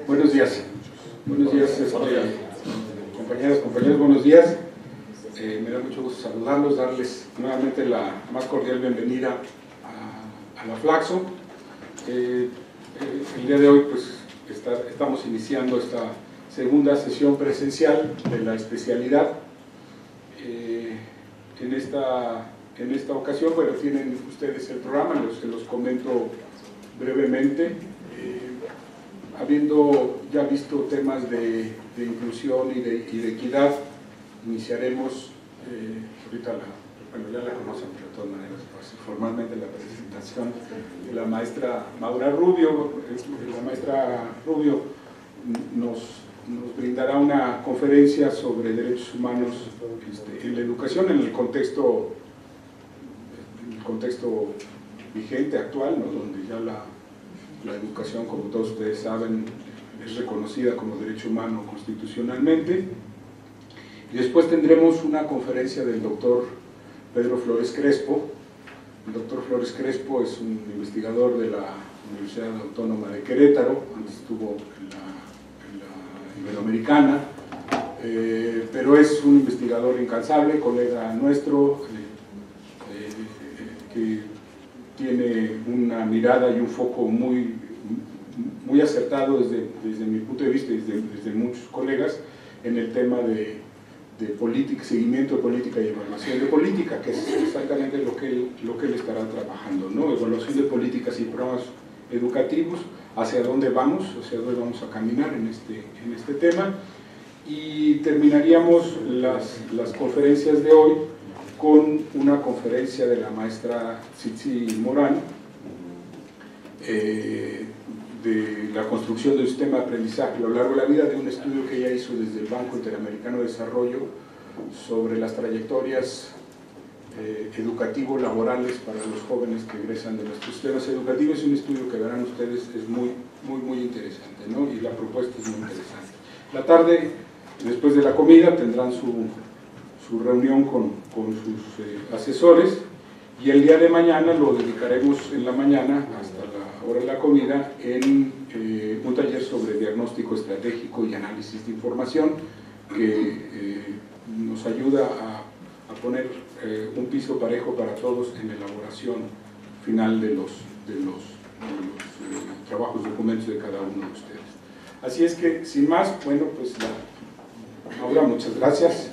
Buenos días, compañeras, compañeros, buenos días. Me da mucho gusto saludarlos, darles nuevamente la más cordial bienvenida a la Flaxo. El día de hoy pues estamos iniciando esta segunda sesión presencial de la especialidad. En esta ocasión, bueno, tienen ustedes el programa, se los comento brevemente. Habiendo ya visto temas de inclusión y de equidad, iniciaremos, ahorita ya la conocen, pero de todas maneras, pues, formalmente la presentación de la maestra Maura Rubio. La maestra Rubio nos brindará una conferencia sobre derechos humanos en la educación, en el contexto vigente, actual, ¿no? Donde ya la educación, como todos ustedes saben, es reconocida como derecho humano constitucionalmente. Y después tendremos una conferencia del doctor Pedro Flores Crespo. El doctor Flores Crespo es un investigador de la Universidad Autónoma de Querétaro, antes estuvo en la Iberoamericana, pero es un investigador incansable, colega nuestro, que tiene una mirada y un foco muy acertado desde mi punto de vista y desde muchos colegas en el tema de política, seguimiento de política y evaluación de política, que es exactamente lo que él estará trabajando, ¿no? Evaluación de políticas y programas educativos, hacia dónde vamos a caminar en este tema. Y terminaríamos las conferencias de hoy con una conferencia de la maestra Tsitsi Morán, de la construcción de un sistema de aprendizaje a lo largo de la vida, de un estudio que ella hizo desde el Banco Interamericano de Desarrollo sobre las trayectorias educativo-laborales para los jóvenes que egresan de nuestros sistemas educativos. Es un estudio que verán ustedes, es muy interesante, ¿no? Y la propuesta es muy interesante. La tarde, después de la comida, tendrán su reunión con sus asesores, y el día de mañana lo dedicaremos en la mañana hasta la hora de la comida en un taller sobre diagnóstico estratégico y análisis de información, que nos ayuda a poner un piso parejo para todos en la elaboración final de los trabajos, documentos de cada uno de ustedes. Así es que, sin más, bueno, pues Maura, muchas gracias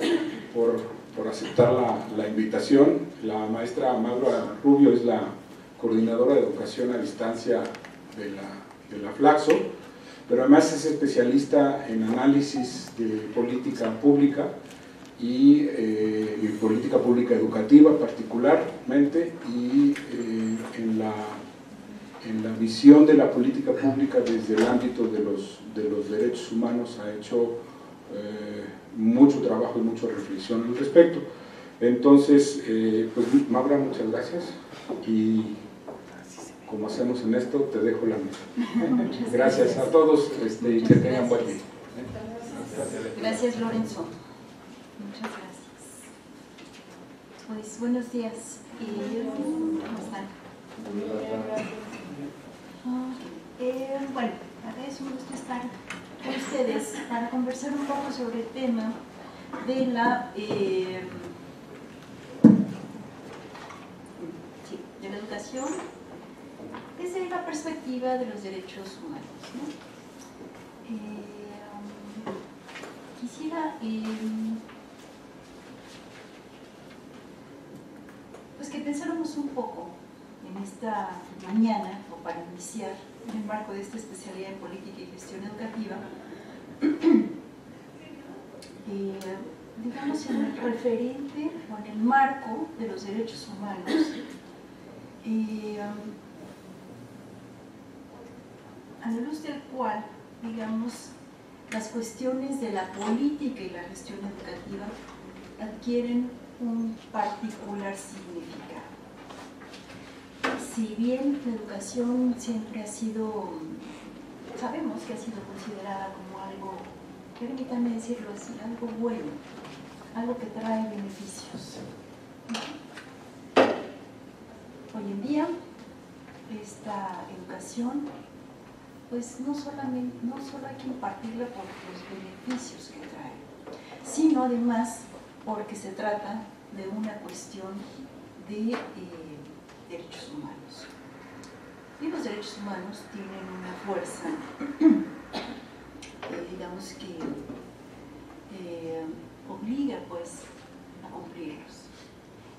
por aceptar la invitación. La maestra Maura Rubio es la coordinadora de educación a distancia de la Flaxo, pero además es especialista en análisis de política pública y política pública educativa particularmente, y en la visión de la política pública desde el ámbito de los derechos humanos. Ha hecho mucho trabajo y mucha reflexión al respecto. Entonces, pues Maura, muchas gracias, y como hacemos en esto, te dejo la mesa. Gracias a todos, y que tengan buen día. Gracias, Lorenzo. Muchas gracias. Pues buenos días. ¿Cómo están? Bueno, es un gusto estar con ustedes para conversar un poco sobre el tema de la educación desde la perspectiva de los derechos humanos, ¿no? Quisiera pues que pensáramos un poco en esta mañana, o para iniciar en el marco de esta especialidad en política y gestión educativa, digamos, en el referente o en el marco de los derechos humanos, a la luz del cual, digamos, las cuestiones de la política y la gestión educativa adquieren un particular significado. Si bien la educación siempre ha sido, sabemos que ha sido considerada como algo, permítanme decirlo así, algo bueno, algo que trae beneficios. Hoy en día, esta educación, pues no solo hay que impartirla por los beneficios que trae, sino además porque se trata de una cuestión de derechos humanos. Y los derechos humanos tienen una fuerza, digamos que obliga pues a cumplirlos.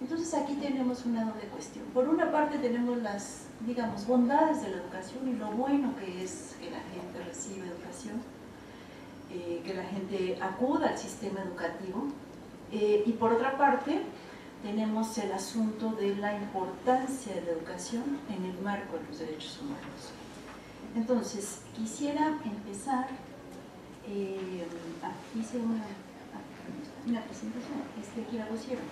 Entonces aquí tenemos una doble cuestión. Por una parte tenemos las, digamos, bondades de la educación y lo bueno que es que la gente reciba educación, que la gente acuda al sistema educativo, y por otra parte tenemos el asunto de la importancia de la educación en el marco de los derechos humanos. Entonces, quisiera empezar, hice una presentación, aquí la pusieron.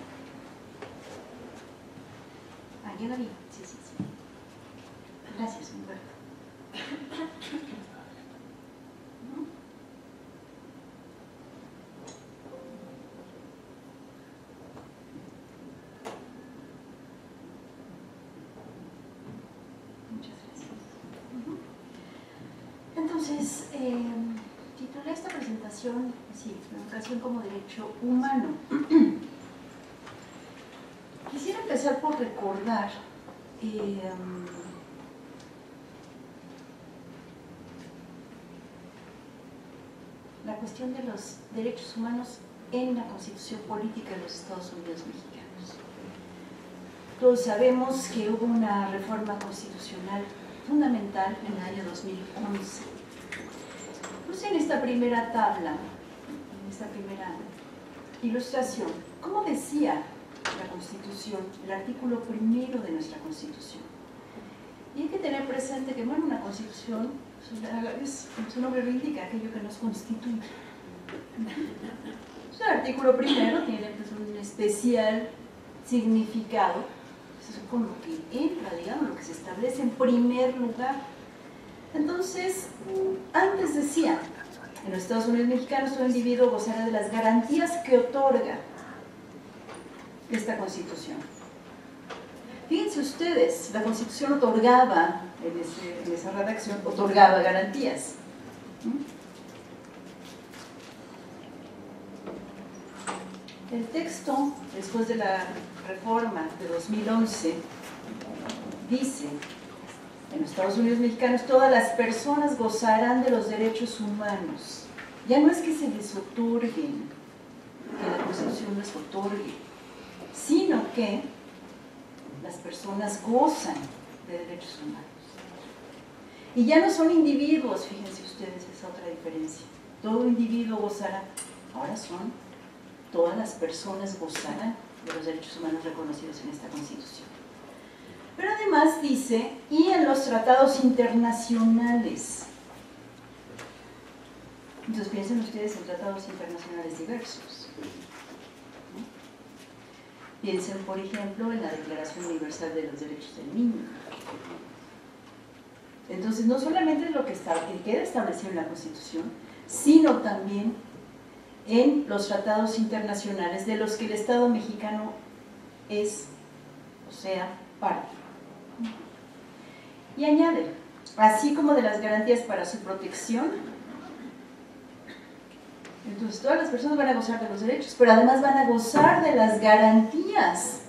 Ya la vi, sí. Gracias, Humberto. Muchas gracias. Entonces, titulé esta presentación, sí, la educación como derecho humano. Quisiera empezar por recordar la cuestión de los derechos humanos en la Constitución Política de los Estados Unidos Mexicanos. Todos sabemos que hubo una reforma constitucional fundamental en el año 2011. Pues en esta primera tabla, en esta primera ilustración, ¿cómo decía la Constitución, el artículo primero de nuestra Constitución? Y hay que tener presente que, bueno, una Constitución, como su nombre lo indica, aquello que nos constituye. El artículo primero tiene pues, un especial significado, eso es con lo que entra, digamos, lo que se establece en primer lugar. Entonces, antes decía, en los Estados Unidos Mexicanos todo individuo gozará de las garantías que otorga esta Constitución. Fíjense ustedes, la Constitución otorgaba, en esa redacción, otorgaba garantías. El texto, después de la reforma de 2011, dice, en los Estados Unidos Mexicanos, todas las personas gozarán de los derechos humanos. Ya no es que se les otorguen, que la Constitución les otorgue, sino que las personas gozan de derechos humanos. Y ya no son individuos, fíjense ustedes, esa otra diferencia. Todo individuo gozará, ahora son todas las personas gozarán de los derechos humanos reconocidos en esta Constitución. Pero además dice, y en los tratados internacionales. Entonces piensen ustedes en tratados internacionales diversos. Piensen, por ejemplo, en la Declaración Universal de los Derechos del Niño. Entonces, no solamente es lo que queda establecido en la Constitución, sino también en los tratados internacionales de los que el Estado mexicano es, o sea, parte. Y añade, así como de las garantías para su protección. Entonces todas las personas van a gozar de los derechos, pero además van a gozar de las garantías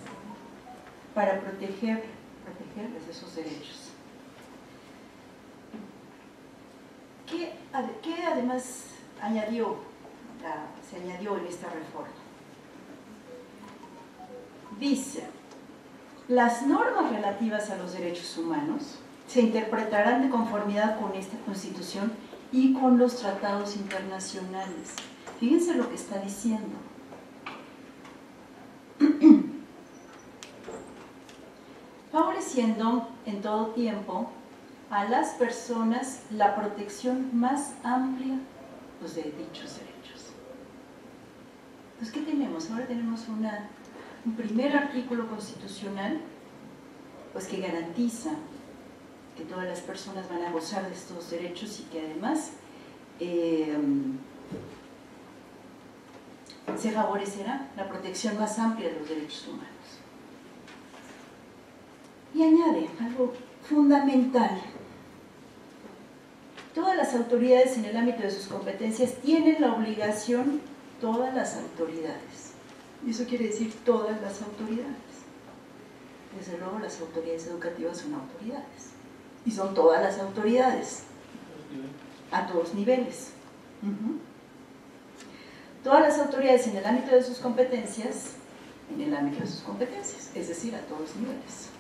para protegerles esos derechos. ¿Qué además se añadió en esta reforma? Dice, las normas relativas a los derechos humanos se interpretarán de conformidad con esta Constitución y con los tratados internacionales. Fíjense lo que está diciendo. Favoreciendo en todo tiempo a las personas la protección más amplia pues, de dichos derechos. Entonces, ¿qué tenemos? Ahora tenemos un primer artículo constitucional pues, que garantiza que todas las personas van a gozar de estos derechos y que además se favorecerá la protección más amplia de los derechos humanos. Y añade algo fundamental. Todas las autoridades en el ámbito de sus competencias tienen la obligación, todas las autoridades. Y eso quiere decir todas las autoridades. Desde luego las autoridades educativas son autoridades. Y son todas las autoridades. A todos niveles. Todas las autoridades en el ámbito de sus competencias, es decir, a todos niveles.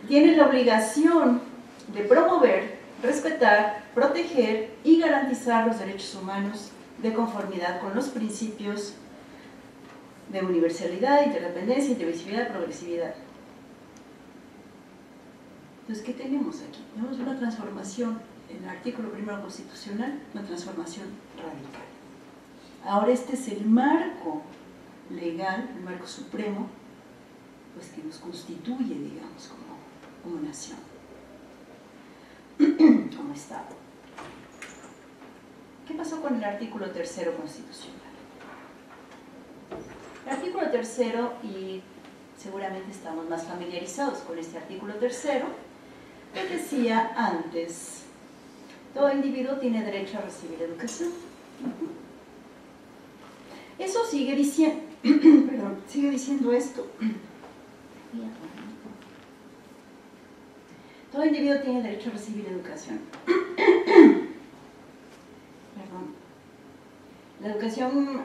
Tienen la obligación de promover, respetar, proteger y garantizar los derechos humanos de conformidad con los principios de universalidad, interdependencia, indivisibilidad, progresividad. Entonces, ¿qué tenemos aquí? Tenemos una transformación en el artículo primero constitucional, una transformación radical. Ahora este es el marco legal, el marco supremo, pues que nos constituye, digamos, como nación, como Estado. ¿Qué pasó con el artículo tercero constitucional? El artículo tercero, y seguramente estamos más familiarizados con este artículo tercero, que decía antes, todo individuo tiene derecho a recibir educación. Eso sigue diciendo, sigue diciendo esto. Todo individuo tiene derecho a recibir educación. La educación,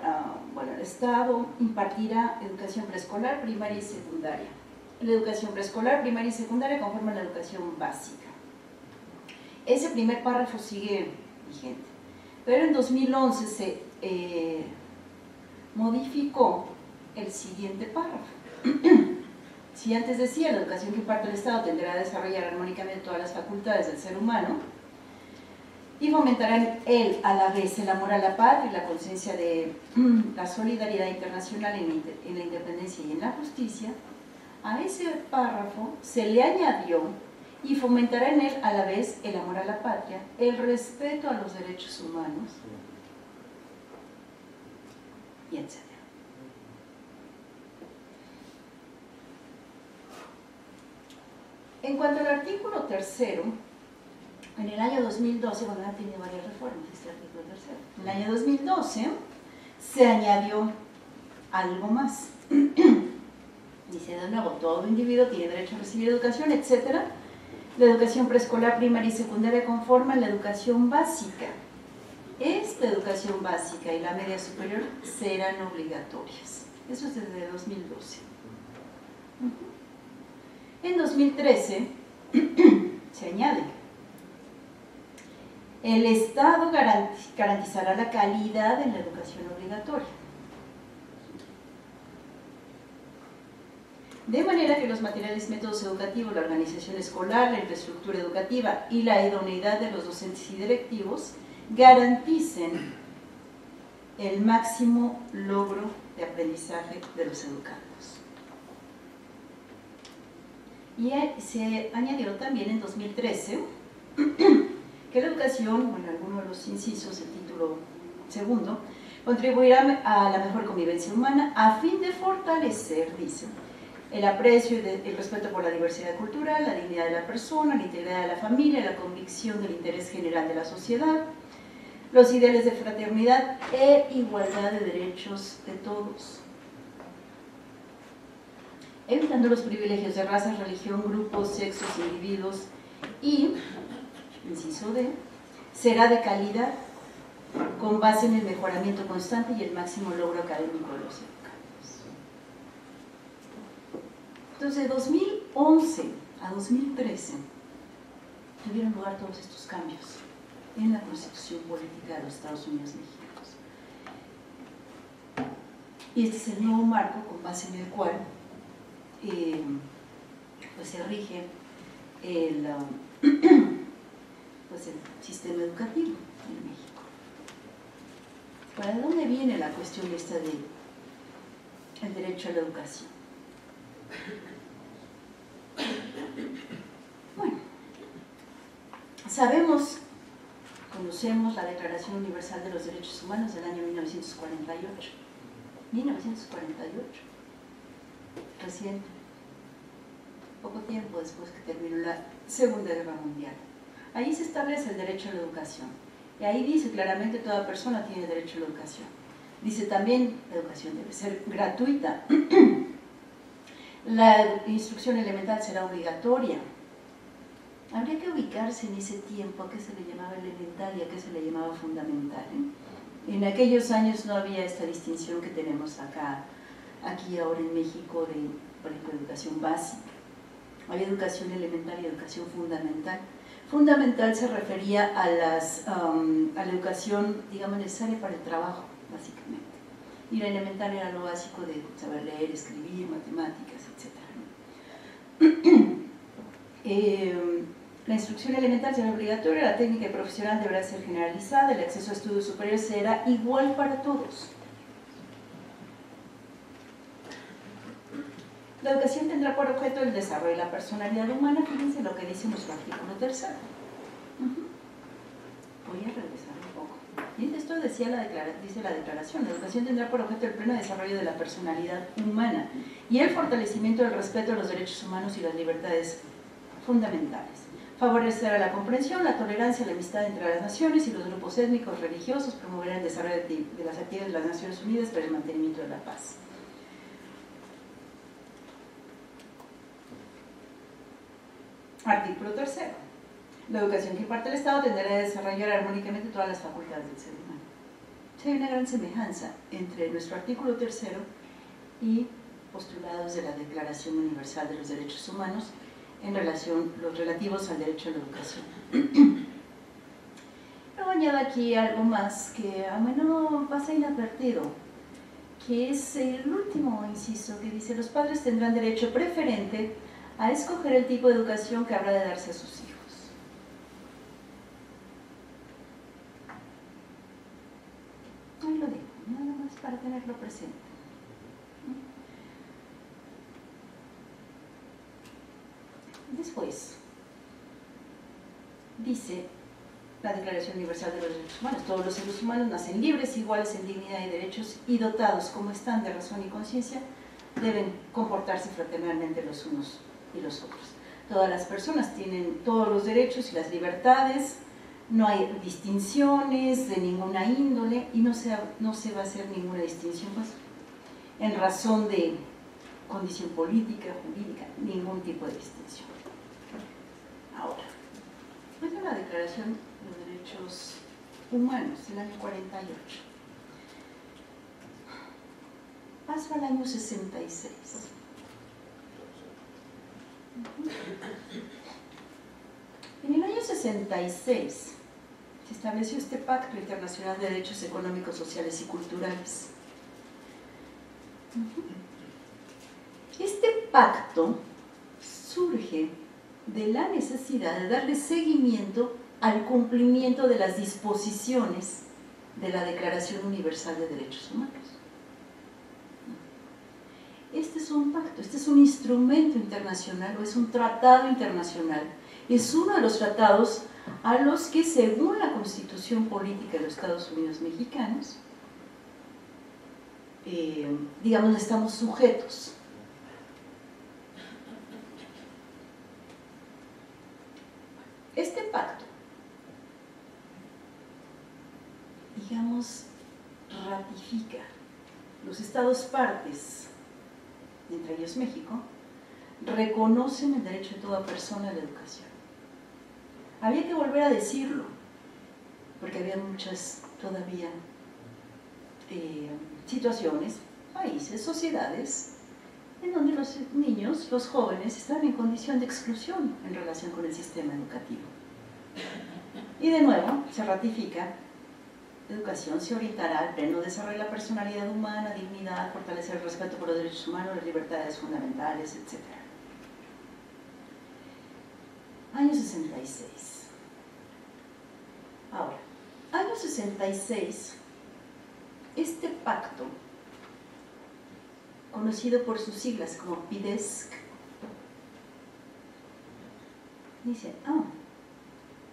bueno, el Estado impartirá educación preescolar, primaria y secundaria. La educación preescolar, primaria y secundaria conforman la educación básica. Ese primer párrafo sigue vigente. Pero en 2011 se modificó el siguiente párrafo. Si antes decía, la educación que imparte el Estado tendrá a desarrollar armónicamente todas las facultades del ser humano y fomentará en él a la vez el amor a la patria y la conciencia de la solidaridad internacional en la independencia y en la justicia, a ese párrafo se le añadió y fomentará en él a la vez el amor a la patria, el respeto a los derechos humanos, y etc. En cuanto al artículo tercero, en el año 2012, bueno, ha tenido varias reformas este artículo tercero, en el año 2012 se añadió algo más. Dice de nuevo, todo individuo tiene derecho a recibir educación, etc. La educación preescolar, primaria y secundaria conforman la educación básica. Esta educación básica y la media superior serán obligatorias. Eso es desde 2012. En 2013 se añade: el Estado garantizará la calidad en la educación obligatoria, de manera que los materiales, métodos educativos, la organización escolar, la infraestructura educativa y la idoneidad de los docentes y directivos garanticen el máximo logro de aprendizaje de los educandos. Y se añadió también en 2013 que la educación, bueno, algunos de los incisos del título segundo, contribuirá a la mejor convivencia humana a fin de fortalecer, dice, el aprecio y el respeto por la diversidad cultural, la dignidad de la persona, la integridad de la familia, la convicción del interés general de la sociedad, los ideales de fraternidad e igualdad de derechos de todos, evitando los privilegios de raza, religión, grupos, sexos, individuos y, inciso D, será de calidad con base en el mejoramiento constante y el máximo logro académico de los educandos. Entonces, de 2011 a 2013 tuvieron lugar todos estos cambios en la Constitución Política de los Estados Unidos Mexicanos. Y este es el nuevo marco con base en el cual pues se rige el sistema educativo en México. ¿Para dónde viene la cuestión esta de el derecho a la educación. Bueno, conocemos la Declaración Universal de los Derechos Humanos del año 1948. 1948, reciente, poco tiempo después que terminó la Segunda Guerra Mundial. Ahí se establece el derecho a la educación. Y ahí dice claramente toda persona tiene derecho a la educación. Dice también la educación debe ser gratuita. La instrucción elemental será obligatoria. Habría que ubicarse en ese tiempo a qué se le llamaba elemental y a qué se le llamaba fundamental. En aquellos años no había esta distinción que tenemos aquí ahora en México de, por ejemplo, educación básica. Había educación elemental y educación fundamental. Fundamental se refería a la educación, digamos, necesaria para el trabajo, básicamente. Y la elemental era lo básico de saber leer, escribir, matemáticas, etc. La instrucción elemental será obligatoria, la técnica y profesional deberá ser generalizada, el acceso a estudios superiores será igual para todos. La educación tendrá por objeto el desarrollo de la personalidad humana. Fíjense lo que dice nuestro artículo 3. Voy a regresar un poco. Y esto dice la declaración: la educación tendrá por objeto el pleno desarrollo de la personalidad humana y el fortalecimiento del respeto a los derechos humanos y las libertades fundamentales. Favorecerá la comprensión, la tolerancia, la amistad entre las naciones y los grupos étnicos religiosos, promoverá el desarrollo de las actividades de las Naciones Unidas para el mantenimiento de la paz. Artículo 3. La educación que imparte el Estado tendrá a desarrollar armónicamente todas las facultades del ser humano. Sí, hay una gran semejanza entre nuestro artículo 3 y postulados de la Declaración Universal de los Derechos Humanos en relación los relativos al derecho a la educación. Luego añado aquí algo más que a menudo pasa inadvertido, que es el último inciso que dice: los padres tendrán derecho preferente a escoger el tipo de educación que habrá de darse a sus hijos. Ahí lo dejo, nada más para tenerlo presente. Después, dice la Declaración Universal de los Derechos Humanos: todos los seres humanos nacen libres, iguales en dignidad y derechos, y dotados como están de razón y conciencia, deben comportarse fraternalmente los unos y los otros. Todas las personas tienen todos los derechos y las libertades, no hay distinciones de ninguna índole y no se va a hacer ninguna distinción pues, en razón de condición política, jurídica, ningún tipo de distinción. Ahora, es la Declaración de los Derechos Humanos del año 48. Paso al año 66. En el año 66 se estableció este Pacto Internacional de Derechos Económicos, Sociales y Culturales. Este pacto surge de la necesidad de darle seguimiento al cumplimiento de las disposiciones de la Declaración Universal de Derechos Humanos. Este es un pacto, este es un instrumento internacional o es un tratado internacional. Es uno de los tratados a los que, según la Constitución Política de los Estados Unidos Mexicanos, digamos, estamos sujetos. Este pacto, digamos, ratifica los estados partes, entre ellos México, reconocen el derecho de toda persona a la educación. Había que volver a decirlo, porque había muchas todavía situaciones, países, sociedades, en donde los niños, los jóvenes, estaban en condición de exclusión en relación con el sistema educativo. Y de nuevo, se ratifica: la educación se orientará al pleno desarrollo de la personalidad humana, dignidad, fortalecer el respeto por los derechos humanos, las libertades fundamentales, etc. Año 66. Ahora, año 66, este pacto conocido por sus siglas como PIDESC, dicen,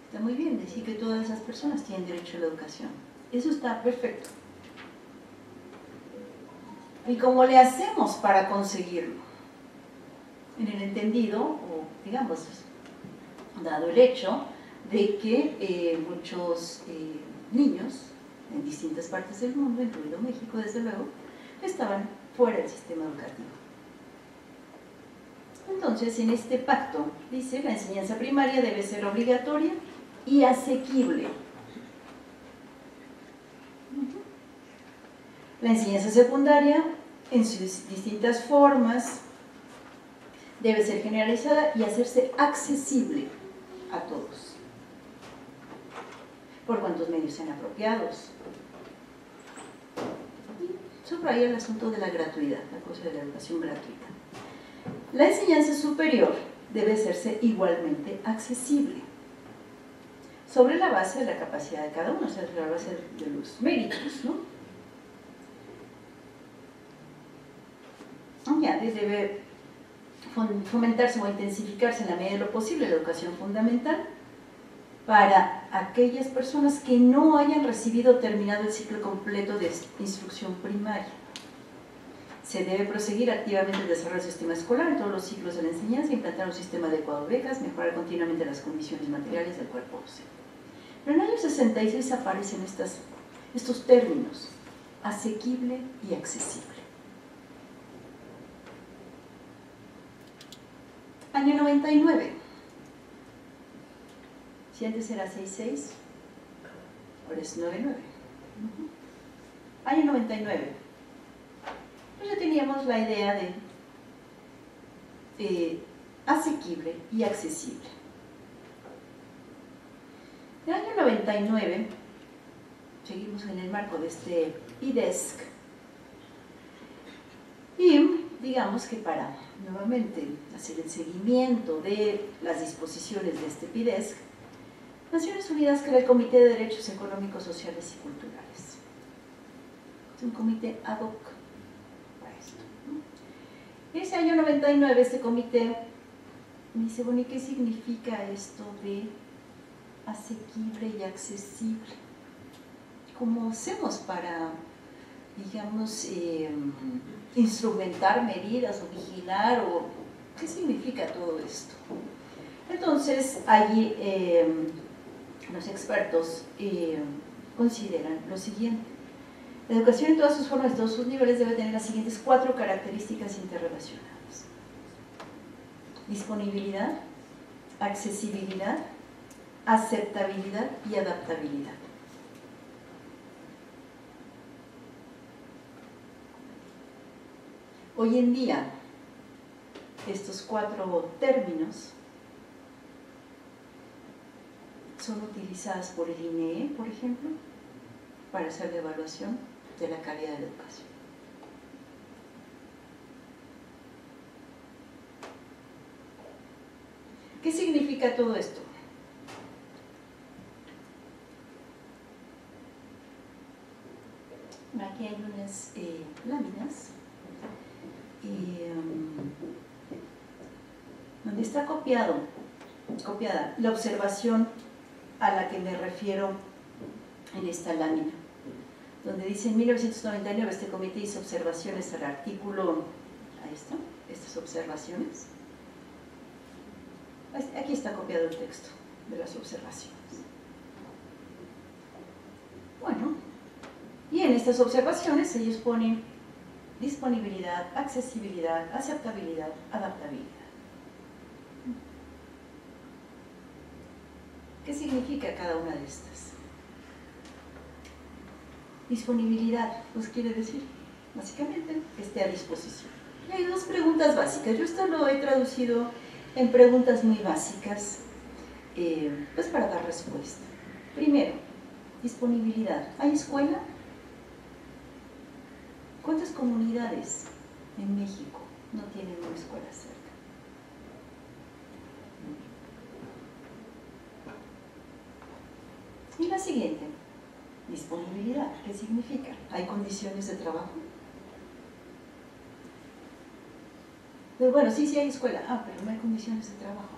está muy bien decir que todas esas personas tienen derecho a la educación. Eso está perfecto. ¿Y cómo le hacemos para conseguirlo? En el entendido, o digamos, dado el hecho de que muchos niños en distintas partes del mundo, incluido México desde luego, estaban fuera del sistema educativo. Entonces, en este pacto dice, la enseñanza primaria debe ser obligatoria y asequible. La enseñanza secundaria, en sus distintas formas, debe ser generalizada y hacerse accesible a todos, por cuantos medios sean apropiados. Y subraya el asunto de la gratuidad, la cosa de la educación gratuita. La enseñanza superior debe hacerse igualmente accesible, sobre la base de la capacidad de cada uno, o sea, sobre la base de los méritos, ¿no? Debe fomentarse o intensificarse en la medida de lo posible la educación fundamental para aquellas personas que no hayan recibido terminado el ciclo completo de instrucción primaria. Se debe proseguir activamente el desarrollo del sistema escolar en todos los ciclos de la enseñanza, implantar un sistema adecuado de becas, mejorar continuamente las condiciones materiales del cuerpo docente. Pero en el año 66 aparecen estos términos, asequible y accesible. Año 99. Si antes era 6.6, ahora es 9.9. Año 99. Pues ya teníamos la idea de asequible y accesible. En el año 99, seguimos en el marco de este PIDESC, y digamos que para nuevamente hacer el seguimiento de las disposiciones de este PIDESC, Naciones Unidas crea el Comité de Derechos Económicos, Sociales y Culturales. Es un comité ad hoc para esto, ¿no? En ese año 99 este comité me dice, bueno, ¿y qué significa esto de asequible y accesible? ¿Cómo hacemos para, digamos, instrumentar medidas o vigilar? O ¿qué significa todo esto? Entonces, allí los expertos consideran lo siguiente. La educación en todas sus formas, en todos sus niveles, debe tener las siguientes 4 características interrelacionadas: disponibilidad, accesibilidad, aceptabilidad y adaptabilidad. Hoy en día, estos 4 términos son utilizadas por el INEE, por ejemplo, para hacer la evaluación de la calidad de la educación. ¿Qué significa todo esto? Aquí hay unas láminas donde está copiada la observación a la que me refiero en esta lámina, donde dice en 1999 este comité hizo observaciones al artículo, ahí está, estas observaciones. Aquí está copiado el texto de las observaciones. Bueno, y en estas observaciones ellos ponen disponibilidad, accesibilidad, aceptabilidad, adaptabilidad. ¿Qué significa cada una de estas? Disponibilidad, pues quiere decir, básicamente, que esté a disposición. Y hay 2 preguntas básicas. Yo esto lo he traducido en preguntas muy básicas, pues para dar respuesta. Primero, disponibilidad. ¿Hay escuela? ¿Cuántas comunidades en México no tienen una escuela cerca? Y la siguiente, disponibilidad. ¿Qué significa? ¿Hay condiciones de trabajo? Pero bueno, sí, sí hay escuela, pero no hay condiciones de trabajo.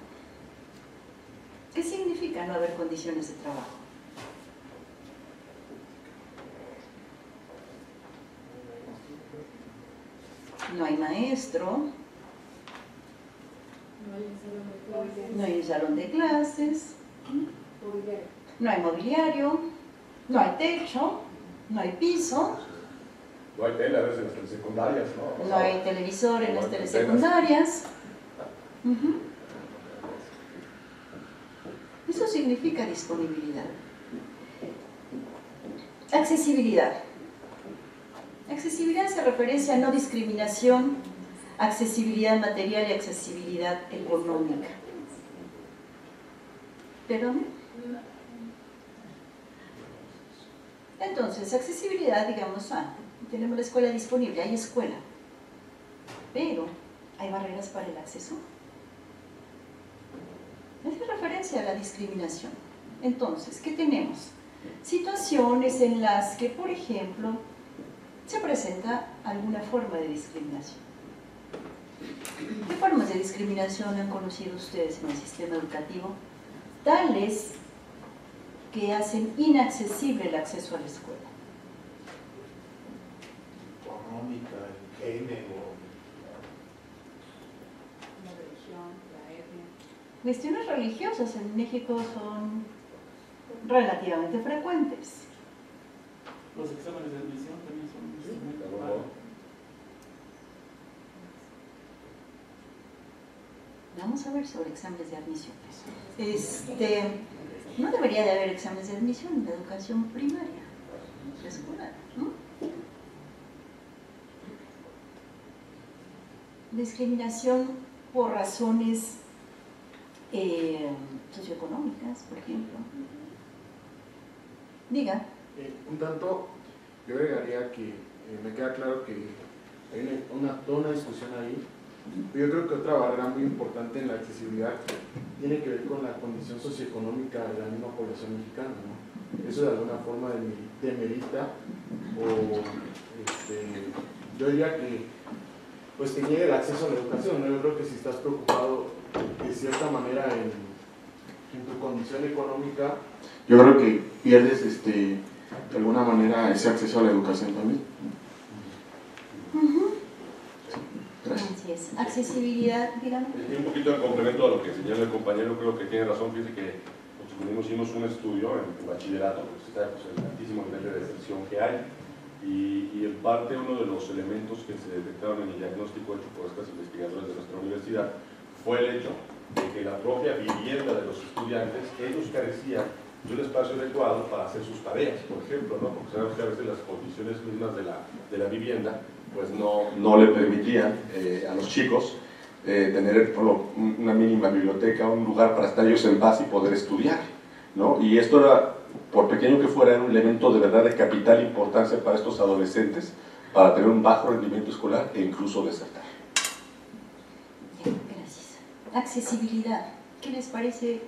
¿Qué significa no haber condiciones de trabajo? No hay maestro, no hay un salón de clases, no hay mobiliario, no hay techo, no hay piso, no hay tele a veces en las telesecundarias, ¿no? no hay televisor en las telesecundarias. Eso significa disponibilidad. Accesibilidad. Accesibilidad hace referencia a no discriminación, accesibilidad material y accesibilidad económica. ¿Perdón? Entonces, accesibilidad, digamos, tenemos la escuela disponible, hay escuela, pero ¿hay barreras para el acceso? Hace referencia a la discriminación. Entonces, ¿qué tenemos? Situaciones en las que, por ejemplo, se presenta alguna forma de discriminación. ¿Qué formas de discriminación han conocido ustedes en el sistema educativo? Tales que hacen inaccesible el acceso a la escuela. Económica, el género. La religión, la etnia. Cuestiones religiosas en México son relativamente frecuentes. Los exámenes de admisión también son un instrumento. Vamos a ver sobre exámenes de admisión. No debería de haber exámenes de admisión en la educación primaria, escolar, ¿no? Discriminación por razones socioeconómicas, por ejemplo. Diga. Un tanto, yo agregaría que me queda claro que hay toda una discusión ahí. Yo creo que otra barrera muy importante en la accesibilidad tiene que ver con la condición socioeconómica de la misma población mexicana, ¿no? Eso de alguna forma demerita o yo diría que pues te niegue el acceso a la educación, ¿no? Yo creo que si estás preocupado de cierta manera en tu condición económica, yo creo que pierdes de alguna manera ese acceso a la educación también. Así es. Accesibilidad, digamos. Un poquito de complemento a lo que señala el compañero, creo que tiene razón. Fíjese que nosotros hicimos un estudio en bachillerato, pues está el altísimo nivel de deserción que hay, y en parte uno de los elementos que se detectaron en el diagnóstico hecho por estas investigadoras de nuestra universidad fue el hecho de que la propia vivienda de los estudiantes, ellos carecían de un espacio adecuado para hacer sus tareas, por ejemplo, ¿no? Porque sabemos que a veces las condiciones mismas de la vivienda pues no le permitían a los chicos tener una mínima biblioteca, un lugar para estar ellos en paz y poder estudiar, ¿no? Y esto era, por pequeño que fuera, era un elemento de verdad de capital importancia para estos adolescentes para tener un bajo rendimiento escolar e incluso desertar. Gracias. Accesibilidad. ¿Qué les parece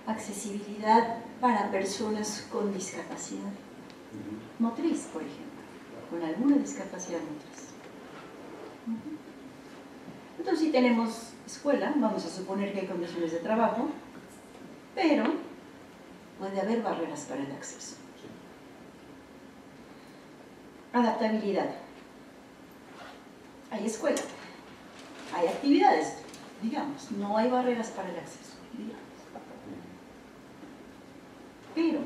accesibilidad para personas con discapacidad motriz, por ejemplo? Con alguna discapacidad motriz. Entonces, si tenemos escuela, vamos a suponer que hay condiciones de trabajo, pero puede haber barreras para el acceso. Adaptabilidad. Hay escuela, hay actividades, digamos, no hay barreras para el acceso, digamos. Pero,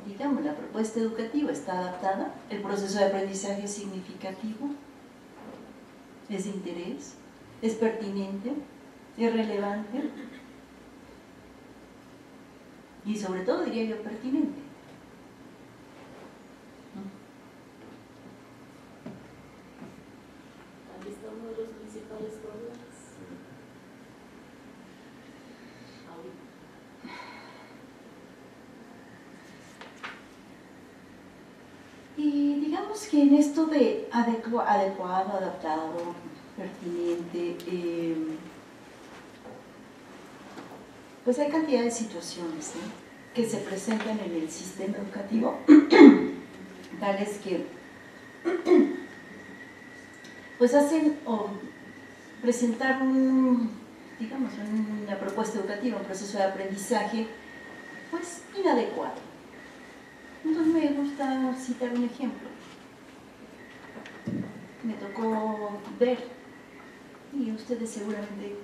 digamos, la propuesta educativa está adaptada, el proceso de aprendizaje es significativo, es de interés, es pertinente, es relevante y sobre todo diría yo pertinente. Aquí está uno de los principales problemas. Y digamos que en esto de adecuado, adaptado, pertinente, pues hay cantidad de situaciones, ¿no?, que se presentan en el sistema educativo, tales que pues hacen o presentar digamos, una propuesta educativa, un proceso de aprendizaje pues inadecuado. Entonces me gusta citar un ejemplo. Me tocó ver, y ustedes seguramente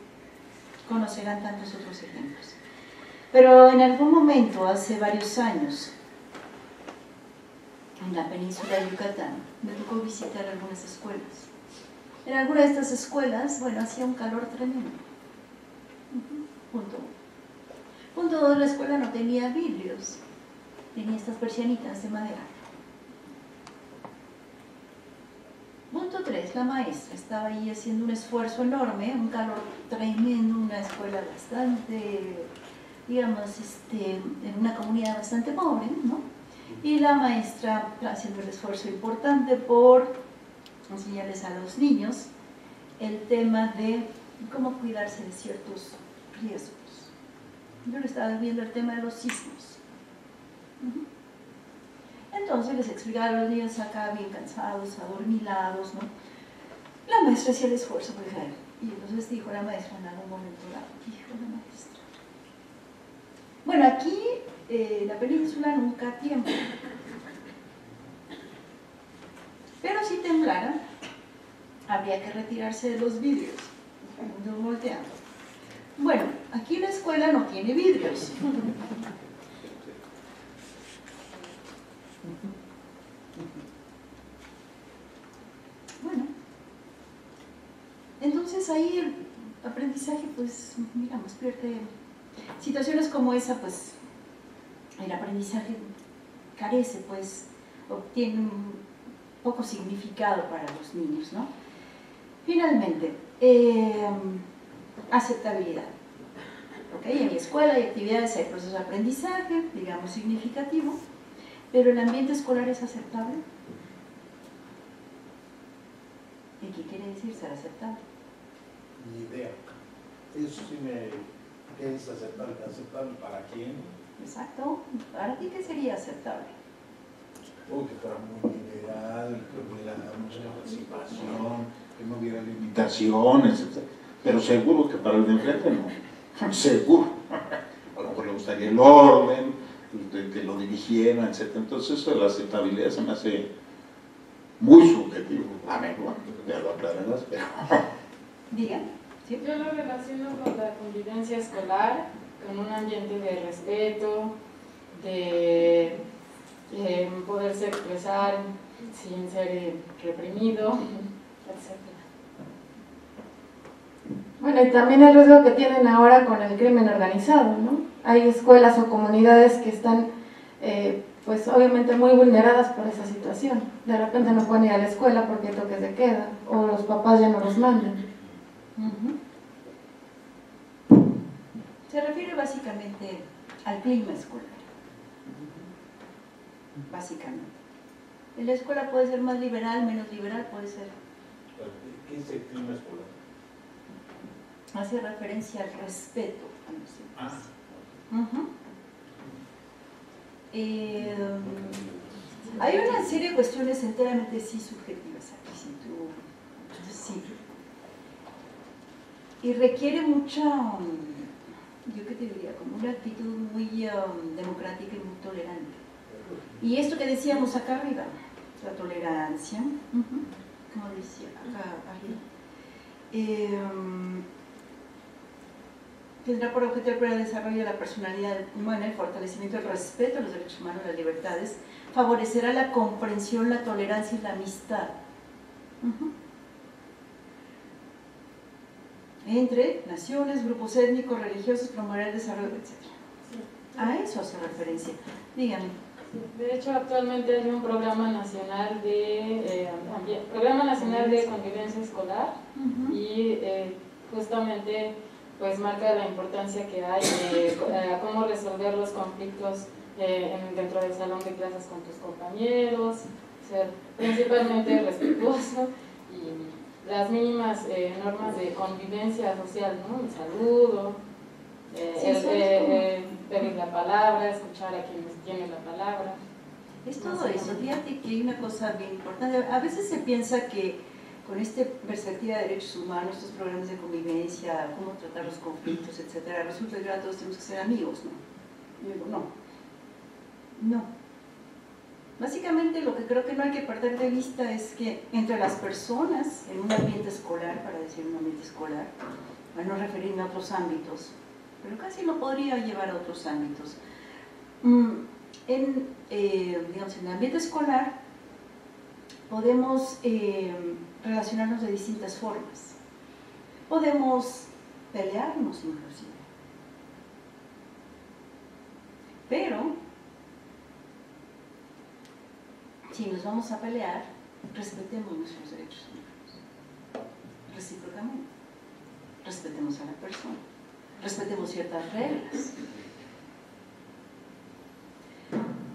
conocerán tantos otros ejemplos. Pero en algún momento, hace varios años, en la península de Yucatán, me tocó visitar algunas escuelas. En alguna de estas escuelas, bueno, hacía un calor tremendo. Punto 1. Punto 2, la escuela no tenía vidrios, tenía estas persianitas de madera. Punto 3, la maestra estaba ahí haciendo un esfuerzo enorme, un calor tremendo, una escuela bastante, digamos, en una comunidad bastante pobre, ¿no? Y la maestra haciendo el esfuerzo importante por enseñarles a los niños el tema de cómo cuidarse de ciertos riesgos. Yo le estaba viendo el tema de los sismos. Entonces les explicaba a los niños acá bien cansados, adormilados, ¿no? La maestra hacía el esfuerzo por ver. Y entonces dijo la maestra en algún momento dado, dijo la maestra: bueno, aquí la península nunca tiembla, pero si temblara, habría que retirarse de los vidrios. No volteando. Bueno, aquí la escuela no tiene vidrios. Bueno, entonces ahí el aprendizaje, pues, digamos, pierde. Situaciones como esa, pues, el aprendizaje carece, pues, obtiene un poco significado para los niños, ¿no? Finalmente, aceptabilidad. ¿Okay? En mi escuela hay actividades, hay procesos de aprendizaje, digamos, significativo, pero el ambiente escolar es aceptable. ¿Y qué quiere decir ser aceptable? Ni idea. Eso sí ¿qué es aceptable? ¿Aceptable para quién? Exacto. ¿Para ti qué sería aceptable? Que fuera muy liberal, que hubiera mucha participación, que no hubiera limitaciones, etc. Pero seguro que para el de enfrente no. Seguro. A lo mejor le gustaría el orden, que lo dirigieran, etc. Entonces eso de la aceptabilidad se me hace muy subjetivo. A mí, bueno, ya lo aclararás, pero... Diga. ¿Sí? Yo lo relaciono con la convivencia escolar, con un ambiente de respeto, de poderse expresar sin ser reprimido, etc. Bueno, y también el riesgo que tienen ahora con el crimen organizado, ¿no? Hay escuelas o comunidades que están, pues obviamente muy vulneradas por esa situación. De repente no pueden ir a la escuela porque hay toques de queda, o los papás ya no los mandan. Se refiere básicamente al clima escolar. Básicamente. En la escuela puede ser más liberal, menos liberal, puede ser. ¿Qué es el clima escolar? Hace referencia al respeto a los demás. Hay una serie de cuestiones enteramente sí subjetivas aquí, sí. Y requiere mucha, yo qué te diría, como una actitud muy democrática y muy tolerante. Y esto que decíamos acá arriba, la tolerancia, como decía acá arriba, tendrá por objetivo el desarrollo de la personalidad humana, el fortalecimiento del respeto a los derechos humanos y las libertades, favorecerá la comprensión, la tolerancia y la amistad entre naciones, grupos étnicos, religiosos, promover el desarrollo, etc. A eso hace referencia. Dígame. De hecho, actualmente hay un programa nacional de convivencia escolar y justamente pues marca la importancia que hay de cómo resolver los conflictos dentro del salón de clases con tus compañeros, ser principalmente respetuoso y las mínimas normas de convivencia social, ¿no? El saludo, pedir la palabra, escuchar a quien tiene la palabra. Es todo eso. Fíjate que hay una cosa bien importante. A veces se piensa que con esta perspectiva de derechos humanos, estos programas de convivencia, cómo tratar los conflictos, etcétera, resulta que ahora todos tenemos que ser amigos, ¿no? Yo digo, no. Básicamente lo que creo que no hay que perder de vista es que entre las personas, en un ambiente escolar, para decir un ambiente escolar, para no referirme a otros ámbitos, pero casi lo podría llevar a otros ámbitos. Digamos, en el ambiente escolar podemos relacionarnos de distintas formas. Podemos pelearnos inclusive. Pero, si nos vamos a pelear, respetemos nuestros derechos humanos. Recíprocamente. Respetemos a la persona. Respetemos ciertas reglas.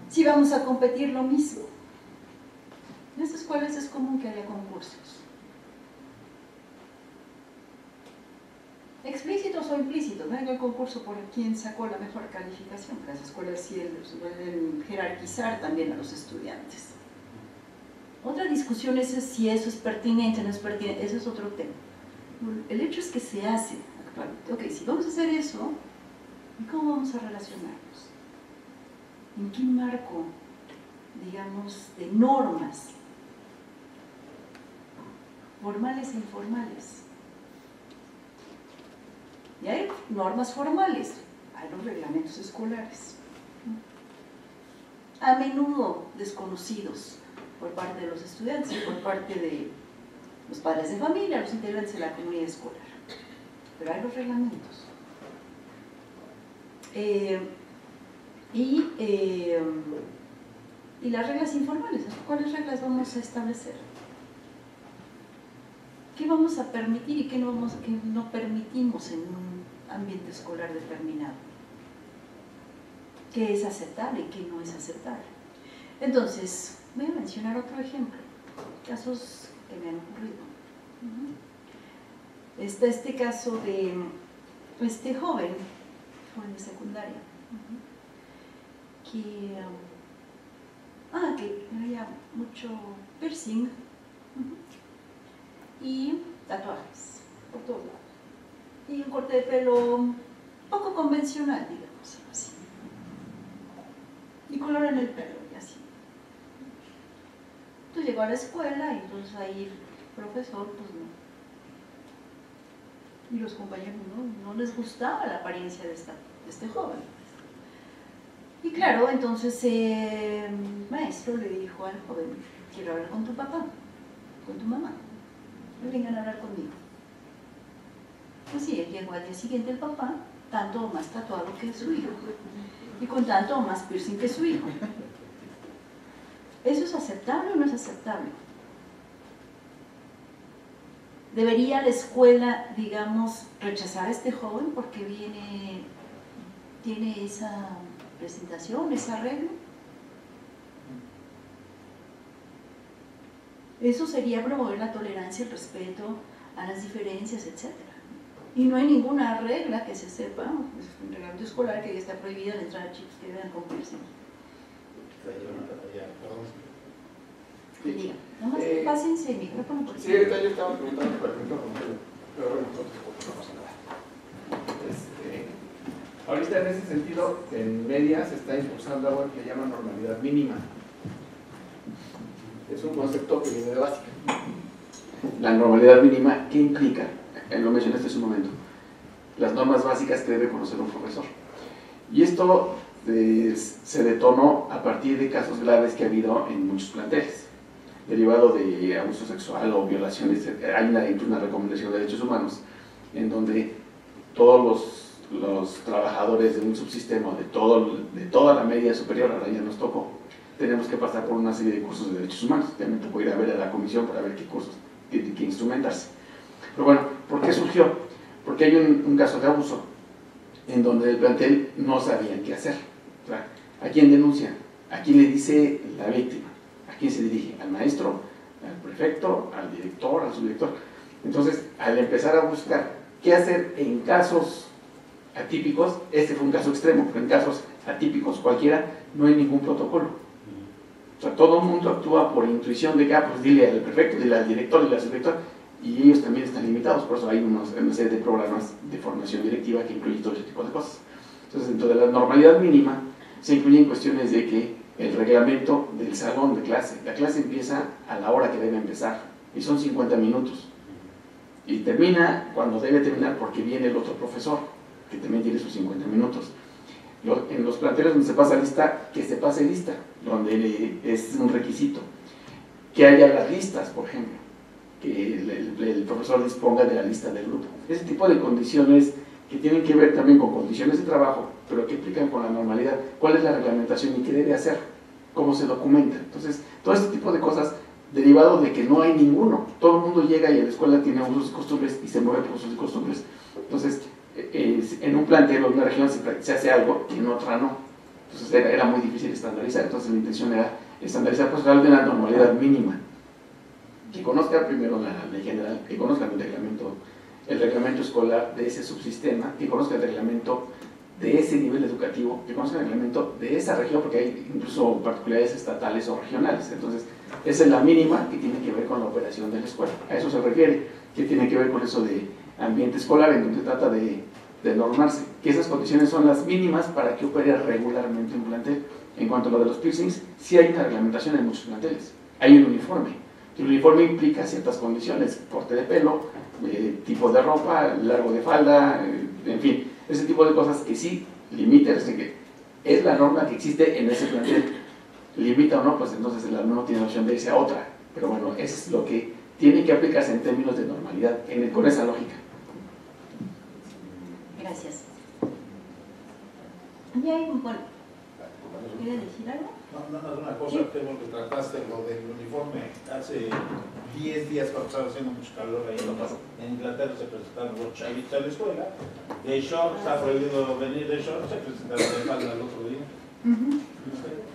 Si vamos a competir, lo mismo. En las escuelas es común que haya concursos. Explícitos o implícitos, no hay un concurso por quién sacó la mejor calificación. Las escuelas sí suelen jerarquizar también a los estudiantes. Otra discusión es si eso es pertinente o no es pertinente, eso es otro tema. El hecho es que se hace actualmente. Ok, si vamos a hacer eso, ¿y cómo vamos a relacionarnos? ¿En qué marco, digamos, de normas formales e informales? Y hay normas formales, hay los reglamentos escolares, a menudo desconocidos por parte de los estudiantes y por parte de los padres de familia, los integrantes de la comunidad escolar. Pero hay los reglamentos. Y las reglas informales, ¿cuáles reglas vamos a establecer? ¿Qué vamos a permitir y qué no permitimos en un ambiente escolar determinado? ¿Qué es aceptable y qué no es aceptable? Entonces, voy a mencionar otro ejemplo, casos que me han ocurrido. Está este caso de este joven de secundaria, que traía mucho piercing y tatuajes por todos lados. Y un corte de pelo poco convencional, digamos así. Y color en el pelo y así. Entonces llegó a la escuela y entonces ahí el profesor, pues no. Y los compañeros no les gustaba la apariencia de este joven. Y claro, entonces el maestro le dijo al joven, quiero hablar con tu papá, con tu mamá, vengan a hablar conmigo. Pues sí, él llegó al día siguiente el papá, tanto o más tatuado que su hijo, y con tanto o más piercing que su hijo. ¿Eso es aceptable o no es aceptable? ¿Debería la escuela, digamos, rechazar a este joven porque tiene esa presentación, esa regla? Eso sería promover la tolerancia, el respeto a las diferencias, etc. Y no hay ninguna regla que se sepa, es un reglamento escolar que ya está prohibida la entrada de chicos que vean con piercing. Diga, nomás pásense el micrófono. Sí, ahorita yo estaba preguntando por el micrófono, pero ahorita en ese sentido, en media se está impulsando algo que llaman normalidad mínima. Es un concepto que viene de básica. La normalidad mínima, ¿qué implica? Lo mencionaste hace un momento. Las normas básicas que debe conocer un profesor. Y esto se detonó a partir de casos graves que ha habido en muchos planteles, derivado de abuso sexual o violaciones. Hay una recomendación de derechos humanos en donde todos los trabajadores de un subsistema, de toda la media superior, ahora ya nos tocó, tenemos que pasar por una serie de cursos de derechos humanos. También te puedo ir a ver a la comisión para ver qué cursos tienen que instrumentarse. Pero bueno, ¿por qué surgió? Porque hay un caso de abuso en donde el plantel no sabía qué hacer. O sea, ¿a quién denuncia? ¿A quién le dice la víctima? ¿A quién se dirige? ¿Al maestro? ¿Al prefecto? ¿Al director? ¿Al subdirector? Entonces, al empezar a buscar qué hacer en casos atípicos, este fue un caso extremo, pero en casos atípicos cualquiera, no hay ningún protocolo. O sea, todo el mundo actúa por intuición de que, pues dile al prefecto, dile al director, dile al subdirector, y ellos también están limitados, por eso hay una serie de programas de formación directiva que incluyen todo ese tipo de cosas. Entonces, dentro de la normalidad mínima, se incluyen cuestiones de que el reglamento del salón de clase, la clase empieza a la hora que debe empezar, y son 50 minutos, y termina cuando debe terminar porque viene el otro profesor, que también tiene sus 50 minutos. En los planteles donde se pasa lista, que se pase lista, donde es un requisito. Que haya las listas, por ejemplo, que el profesor disponga de la lista del grupo. Ese tipo de condiciones que tienen que ver también con condiciones de trabajo, pero que implican con la normalidad, cuál es la reglamentación y qué debe hacer, cómo se documenta. Entonces, todo este tipo de cosas derivado de que no hay ninguno. Todo el mundo llega y en la escuela tiene usos y costumbres y se mueve por usos y costumbres. Entonces, en un plantel o en una región se hace algo y en otra no. Entonces era muy difícil estandarizar. Entonces la intención era estandarizar, pues darle una normalidad mínima. Que conozcan primero la ley general, que conozcan el reglamento escolar de ese subsistema, que conozcan el reglamento de ese nivel educativo, que conozcan el reglamento de esa región, porque hay incluso particularidades estatales o regionales. Entonces, esa es la mínima que tiene que ver con la operación de la escuela. A eso se refiere, que tiene que ver con eso de ambiente escolar, en donde trata de normarse, que esas condiciones son las mínimas para que opere regularmente un plantel. En cuanto a lo de los piercings, sí hay una reglamentación en muchos planteles, hay un uniforme. El uniforme implica ciertas condiciones, corte de pelo, tipo de ropa, largo de falda, en fin, ese tipo de cosas que sí limitan, es la norma que existe en ese plantel. Limita o no, pues entonces el alumno tiene la opción de irse a otra, pero bueno, eso es lo que tiene que aplicarse en términos de normalidad, con esa lógica. Gracias. Y hay, bueno, ¿quiere decir algo? No, una cosa, que que trataste lo del uniforme. Hace 10 días, cuando estaba haciendo mucho calor ahí en Inglaterra, se presentaron los chavitos a la escuela de shorts, está prohibido venir de shorts, se presentaron de falda el otro día.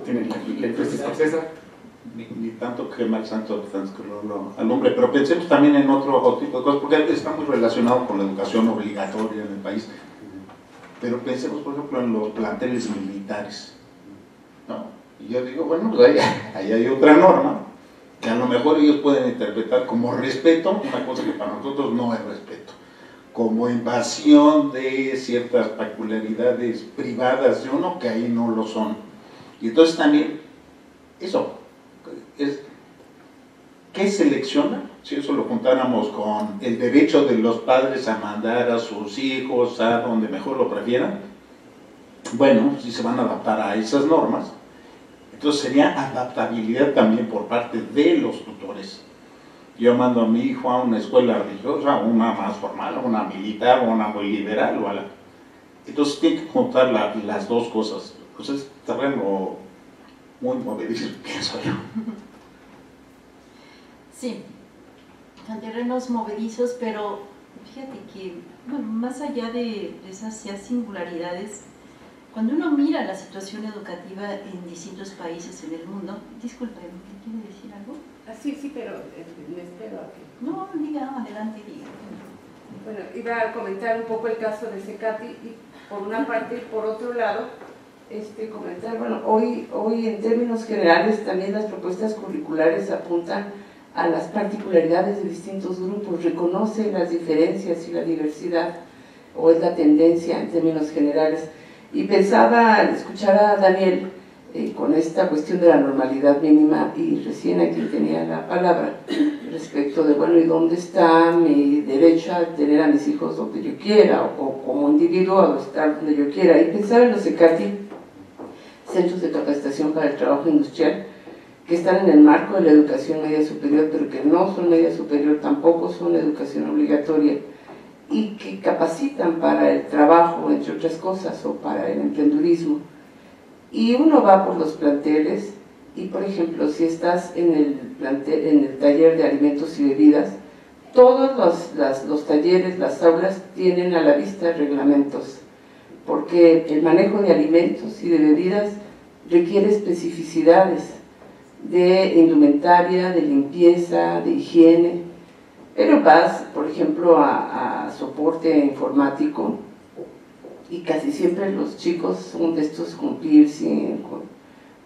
¿Tienen la impresión francesa? Ni tanto que mal santo al hombre, pero pensemos también en otro tipo de cosas, porque está muy relacionado con la educación obligatoria en el país. Pero pensemos, por ejemplo, en los planteles militares, ¿no? Y yo digo, bueno, pues ahí hay otra norma que a lo mejor ellos pueden interpretar como respeto, una cosa que para nosotros no es respeto, como invasión de ciertas peculiaridades privadas de uno que ahí no lo son. Y entonces también, eso, ¿qué selecciona? Si eso lo juntáramos con el derecho de los padres a mandar a sus hijos a donde mejor lo prefieran, bueno, si se van a adaptar a esas normas, entonces sería adaptabilidad también por parte de los tutores. Yo mando a mi hijo a una escuela religiosa, una más formal, una militar, una muy liberal, entonces tiene que juntar las dos cosas. Entonces, terreno muy movedizo, pienso yo. Sí, son terrenos movedizos, pero fíjate que, bueno, más allá de esas ya singularidades, cuando uno mira la situación educativa en distintos países en el mundo, disculpe, ¿quiere decir algo? Sí, pero le espero a que... No, diga, adelante, diga. Bueno, iba a comentar un poco el caso de CECATI, y por una parte, y por otro lado, comentar, bueno, hoy en términos generales también las propuestas curriculares apuntan a las particularidades de distintos grupos, reconoce las diferencias y la diversidad, o es la tendencia en términos generales. Y pensaba al escuchar a Daniel con esta cuestión de la normalidad mínima, y recién aquí tenía la palabra respecto de, bueno, ¿y dónde está mi derecho a tener a mis hijos donde yo quiera, o como individuo a estar donde yo quiera? Y pensaba en los CECATI, Centros de Capacitación para el Trabajo Industrial, que están en el marco de la educación media superior, pero que no son media superior, tampoco son educación obligatoria, y que capacitan para el trabajo, entre otras cosas, o para el emprendurismo. Y uno va por los planteles, y por ejemplo, si estás en el taller de alimentos y bebidas, todos los talleres, las aulas, tienen a la vista reglamentos, porque el manejo de alimentos y de bebidas requiere especificidades de indumentaria, de limpieza, de higiene. Pero vas, por ejemplo, a soporte informático, y casi siempre los chicos son de estos con piercing, con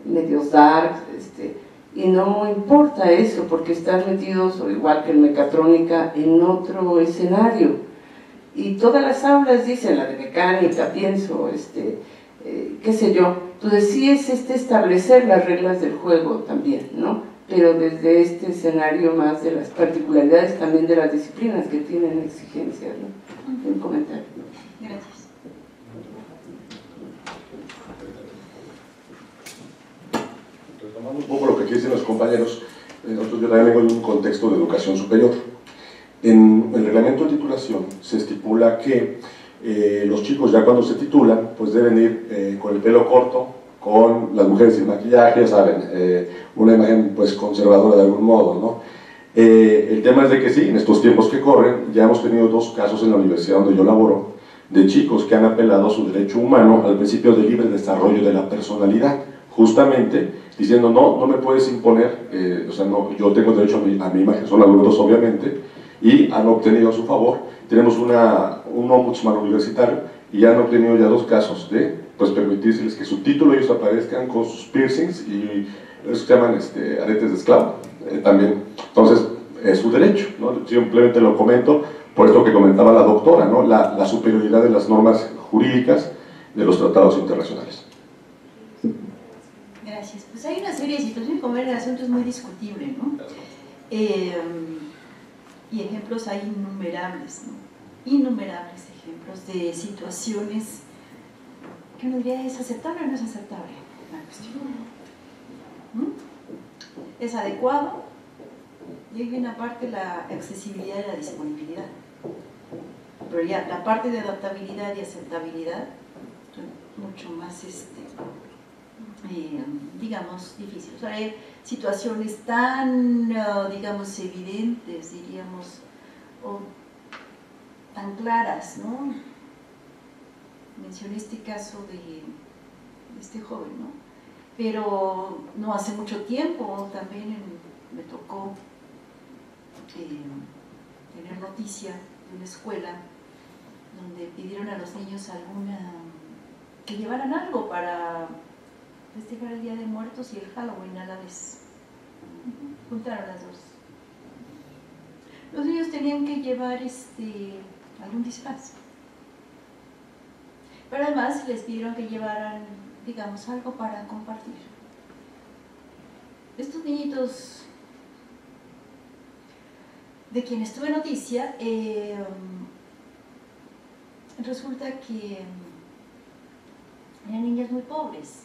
medios dark, y no importa eso porque están metidos, o igual que en mecatrónica, en otro escenario. Y todas las aulas dicen, la de mecánica, pienso, qué sé yo. Entonces sí es establecer las reglas del juego también, ¿no? Pero desde este escenario más de las particularidades también de las disciplinas que tienen exigencias, ¿no? Un comentario. Gracias. Retomando un poco lo que aquí dicen los compañeros, nosotros yo también vengo de un contexto de educación superior. En el reglamento de titulación se estipula que los chicos ya cuando se titulan pues deben ir con el pelo corto, con las mujeres sin maquillaje, ya saben, una imagen pues conservadora de algún modo, ¿no? El tema es de que sí, en estos tiempos que corren ya hemos tenido 2 casos en la universidad donde yo laboro de chicos que han apelado a su derecho humano al principio de libre desarrollo de la personalidad, justamente diciendo no me puedes imponer, o sea, no, yo tengo derecho a mi imagen, son adultos obviamente, y han obtenido a su favor. Tenemos un ombudsman universitario y han obtenido ya 2 casos de pues permitírseles que su título ellos aparezcan con sus piercings y eso se llaman aretes de esclavo también. Entonces es su derecho, ¿no? Simplemente lo comento por esto que comentaba la doctora, ¿no? La superioridad de las normas jurídicas de los tratados internacionales. Gracias. Pues hay una serie de situaciones, como el asunto es muy discutible, ¿no? Y ejemplos hay innumerables, ¿no? Innumerables ejemplos de situaciones que uno diría, ¿es aceptable o no es aceptable la cuestión? ¿Es adecuado? Y hay una parte la accesibilidad y la disponibilidad. Pero ya la parte de adaptabilidad y aceptabilidad mucho más, digamos, difícil. O sea, hay situaciones tan, digamos, evidentes, diríamos, o tan claras, ¿no? Mencioné este caso de este joven, ¿no? Pero no hace mucho tiempo también me tocó tener noticia de una escuela donde pidieron a los niños que llevaran algo para festejar el Día de Muertos y el Halloween a la vez. Juntaron las dos. Los niños tenían que llevar algún disfraz. Pero además les pidieron que llevaran, digamos, algo para compartir. Estos niñitos de quienes tuve noticia, resulta que eran niñas muy pobres.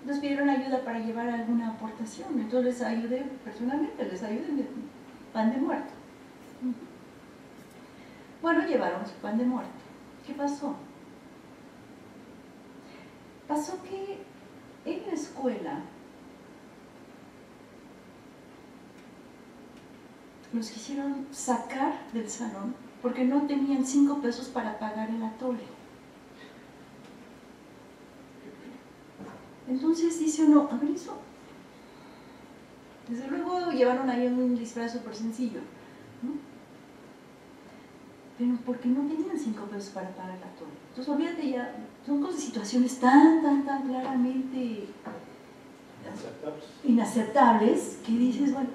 Nos pidieron ayuda para llevar alguna aportación, entonces les ayudé personalmente, les ayudé en pan de muerto. Bueno, llevaron su pan de muerto. ¿Qué pasó? Pasó que en la escuela los quisieron sacar del salón porque no tenían 5 pesos para pagar el atole. Entonces dice uno, a ver eso. Desde luego llevaron ahí un disfraz súper sencillo, ¿no? Pero porque no tenían 5 pesos para pagar el atole. Entonces olvídate ya, son cosas, situaciones tan claramente inaceptables que dices, bueno,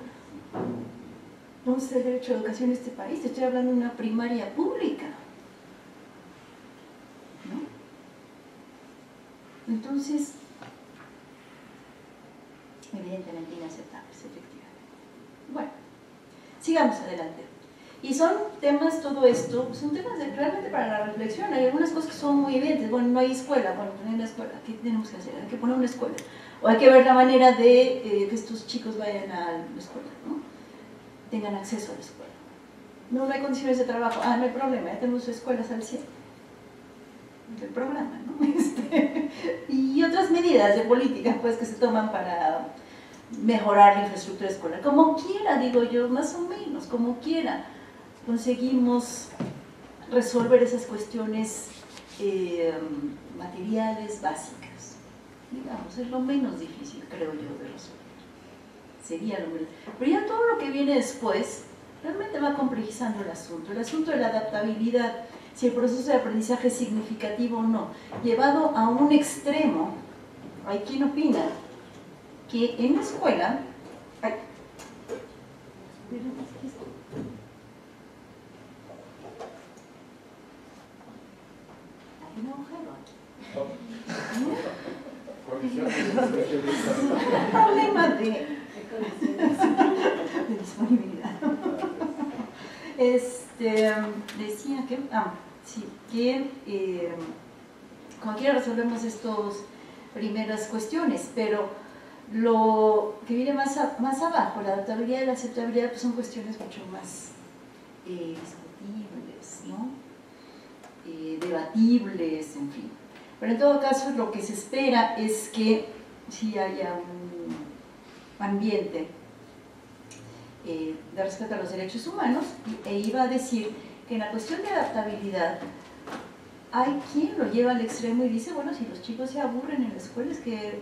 ¿dónde está el derecho a educación en este país? Te estoy hablando de una primaria pública, ¿no? Entonces, evidentemente inaceptables, efectivamente. Bueno, sigamos adelante. Y son temas, todo esto, son temas realmente para la reflexión. Hay algunas cosas que son muy evidentes. Bueno, no hay escuela, bueno, no hay una escuela, ¿qué tenemos que hacer? Hay que poner una escuela. O hay que ver la manera de que estos chicos vayan a la escuela, ¿no? Tengan acceso a la escuela. No hay condiciones de trabajo, no hay problema, ya tenemos escuelas al 100. El programa, ¿no? Y otras medidas de política, pues, que se toman para mejorar la infraestructura escolar. Como quiera, digo yo, más o menos, como quiera, conseguimos resolver esas cuestiones materiales básicas. Digamos, es lo menos difícil, creo yo, de resolver. Sería lo menos. Pero ya todo lo que viene después realmente va complejizando el asunto. El asunto de la adaptabilidad, si el proceso de aprendizaje es significativo o no, llevado a un extremo, hay quien opina que en la escuela Hay un agujero aquí. Problema de disponibilidad. Decía que, sí, que como quiera resolvemos estas primeras cuestiones, pero lo que viene más abajo, la adaptabilidad y la aceptabilidad, pues son cuestiones mucho más discutibles, ¿no? Debatibles, en fin. Pero en todo caso lo que se espera es que sí haya un ambiente de respeto a los derechos humanos, e iba a decir que en la cuestión de adaptabilidad hay quien lo lleva al extremo y dice, bueno, si los chicos se aburren en la escuela es que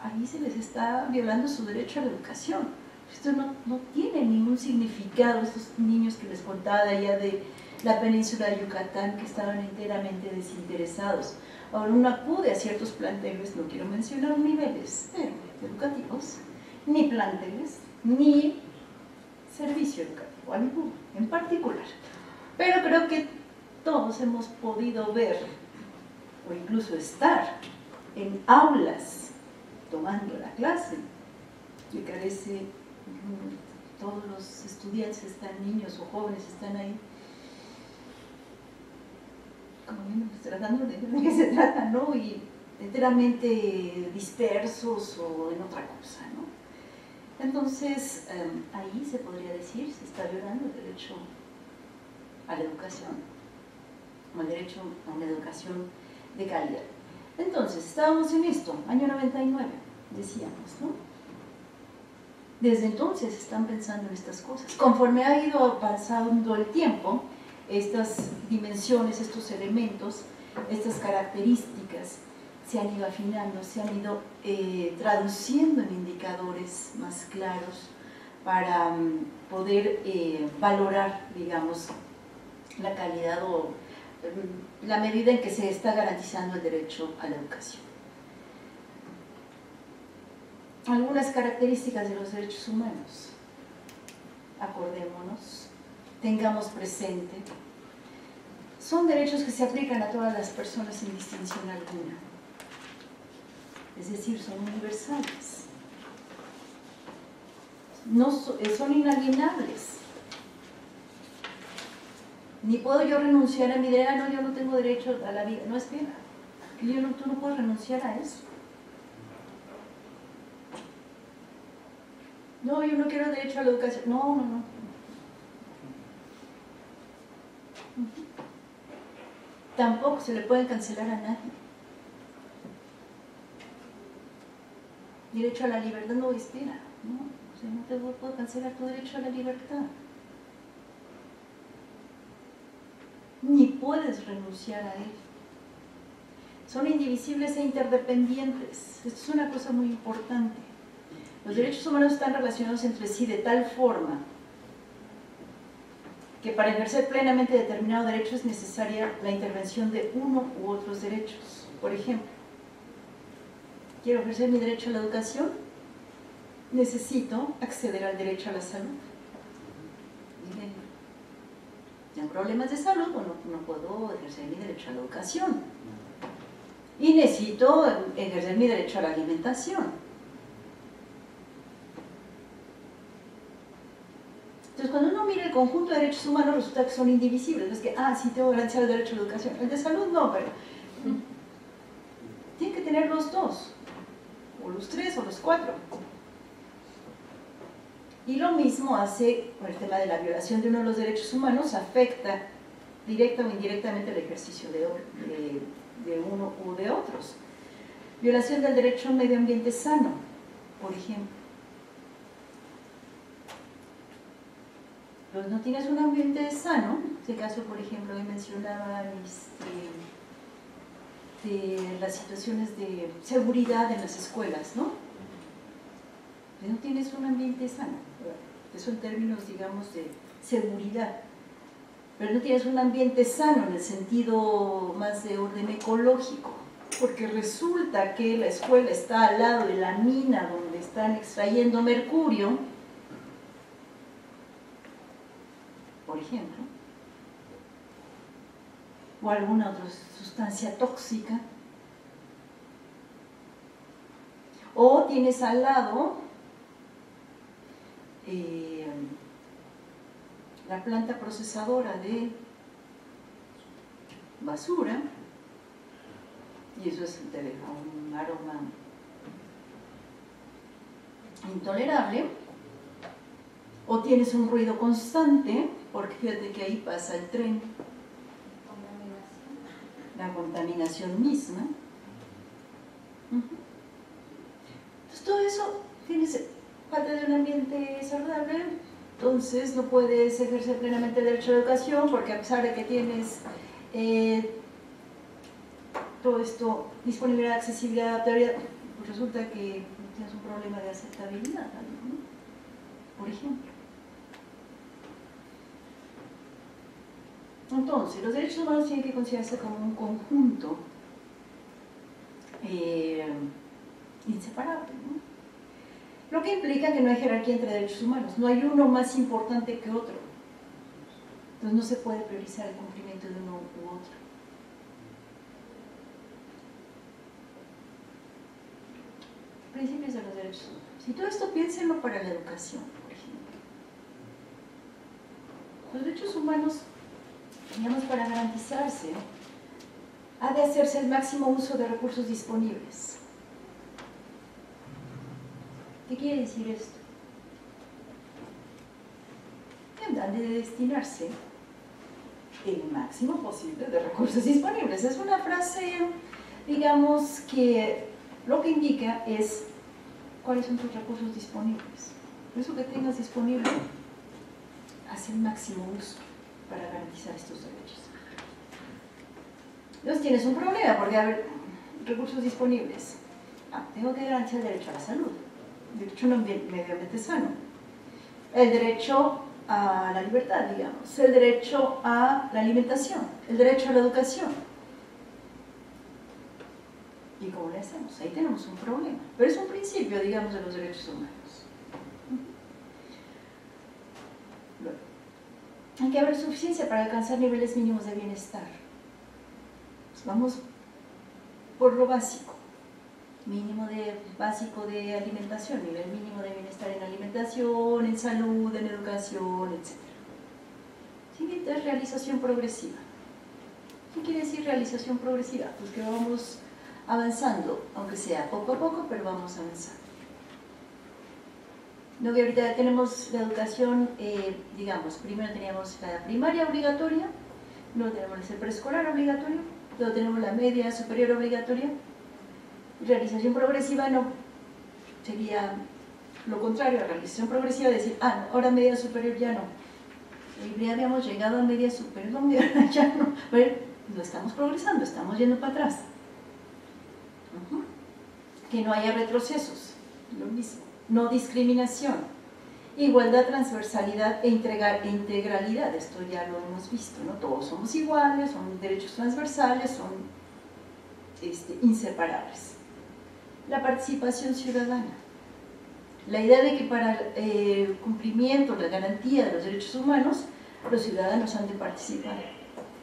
ahí se les está violando su derecho a la educación. Esto no tiene ningún significado. Estos niños que les contaba de allá de la península de Yucatán, que estaban enteramente desinteresados. Ahora uno acude a ciertos planteles, no quiero mencionar niveles educativos, ni planteles, ni servicio educativo, alguno en particular. Pero creo que todos hemos podido ver, o incluso estar, en aulas tomando la clase, que carece, todos los estudiantes están, niños o jóvenes están ahí, como tratando de qué se trata, ¿no? Y enteramente dispersos o en otra cosa, ¿no? Entonces, ahí se podría decir, se está violando el derecho a la educación, o el derecho a una educación de calidad. Entonces, estábamos en esto, año 99, decíamos, ¿no? Desde entonces están pensando en estas cosas. Conforme ha ido pasando el tiempo, estas dimensiones, estos elementos, estas características se han ido afinando, se han ido traduciendo en indicadores más claros para poder valorar, digamos, la calidad o la medida en que se está garantizando el derecho a la educación. Algunas características de los derechos humanos, acordémonos, tengamos presente, son derechos que se aplican a todas las personas sin distinción alguna, es decir, son universales, no son inalienables. Ni puedo yo renunciar a mi derecho, no, yo no tengo derecho a la vida, no, espera, que tú no puedes renunciar a eso. No, yo no quiero derecho a la educación, no. Tampoco se le puede cancelar a nadie. Derecho a la libertad, no, espera, no, o sea, no te puedo cancelar tu derecho a la libertad. Ni puedes renunciar a él. Son indivisibles e interdependientes. Esto es una cosa muy importante. Los derechos humanos están relacionados entre sí de tal forma que para ejercer plenamente determinado derecho es necesaria la intervención de uno u otros derechos. Por ejemplo, quiero ejercer mi derecho a la educación, necesito acceder al derecho a la salud. Tengo problemas de salud, bueno, no puedo ejercer mi derecho a la educación. Y necesito ejercer mi derecho a la alimentación. Entonces, cuando uno mira el conjunto de derechos humanos, resulta que son indivisibles. No es que, sí tengo que garantizar el derecho a la educación. El de salud no, pero tiene que tener los dos, o los tres, o los cuatro. Y lo mismo hace con el tema de la violación de uno de los derechos humanos, afecta directa o indirectamente el ejercicio de uno u de otros. Violación del derecho a un medio ambiente sano, por ejemplo. Pues no tienes un ambiente sano, en este caso, por ejemplo, hoy mencionaba de las situaciones de seguridad en las escuelas, ¿no? No tienes un ambiente sano, eso en términos, digamos, de seguridad, pero no tienes un ambiente sano en el sentido más de orden ecológico, porque resulta que la escuela está al lado de la mina donde están extrayendo mercurio, por ejemplo, o alguna otra sustancia tóxica. O tienes al lado la planta procesadora de basura, y eso te deja un aroma intolerable. O tienes un ruido constante, porque fíjate que ahí pasa el tren, la contaminación misma. Entonces todo eso, tienes falta de un ambiente saludable, entonces no puedes ejercer plenamente el derecho a la educación, porque a pesar de que tienes todo esto, disponibilidad, accesibilidad, teoría, pues resulta que tienes un problema de aceptabilidad, ¿no? Por ejemplo. Entonces, los derechos humanos tienen que considerarse como un conjunto inseparable, ¿no? Lo que implica que no hay jerarquía entre derechos humanos, no hay uno más importante que otro. Entonces no se puede priorizar el cumplimiento de uno u otro. Principios de los derechos humanos. Si todo esto piénsenlo para la educación, por ejemplo. Los derechos humanos, digamos, para garantizarse, ha de hacerse el máximo uso de recursos disponibles. ¿Qué quiere decir esto? Han de destinarse el máximo posible de recursos disponibles. Es una frase, digamos, que lo que indica es cuáles son tus recursos disponibles. Eso que tengas disponible, haz el máximo uso para garantizar estos derechos. Entonces tienes un problema, porque a ver, recursos disponibles. Tengo que garantizar el derecho a la salud, el derecho a un medio ambiente sano, el derecho a la libertad, digamos, el derecho a la alimentación, el derecho a la educación. ¿Y cómo le hacemos? Ahí tenemos un problema. Pero es un principio, digamos, de los derechos humanos. Luego, hay que haber suficiencia para alcanzar niveles mínimos de bienestar. Pues vamos por lo básico. Básico de alimentación, nivel mínimo de bienestar en alimentación, en salud, en educación, etc. Siguiente es realización progresiva. ¿Qué quiere decir realización progresiva? Pues que vamos avanzando, aunque sea poco a poco, pero vamos avanzando. No, que ahorita tenemos la educación, digamos, primero teníamos la primaria obligatoria, luego tenemos el preescolar obligatorio, luego tenemos la media superior obligatoria. Realización progresiva no, sería lo contrario a realización progresiva, decir, no, ahora media superior ya no. Ya habíamos llegado a media superior, no, ya no. Bueno, no estamos progresando, estamos yendo para atrás. Que no haya retrocesos, lo mismo. No discriminación, igualdad, transversalidad e integralidad, esto ya lo hemos visto, ¿no? Todos somos iguales, son derechos transversales, son inseparables. La participación ciudadana, la idea de que para el cumplimiento, la garantía de los derechos humanos, los ciudadanos han de participar.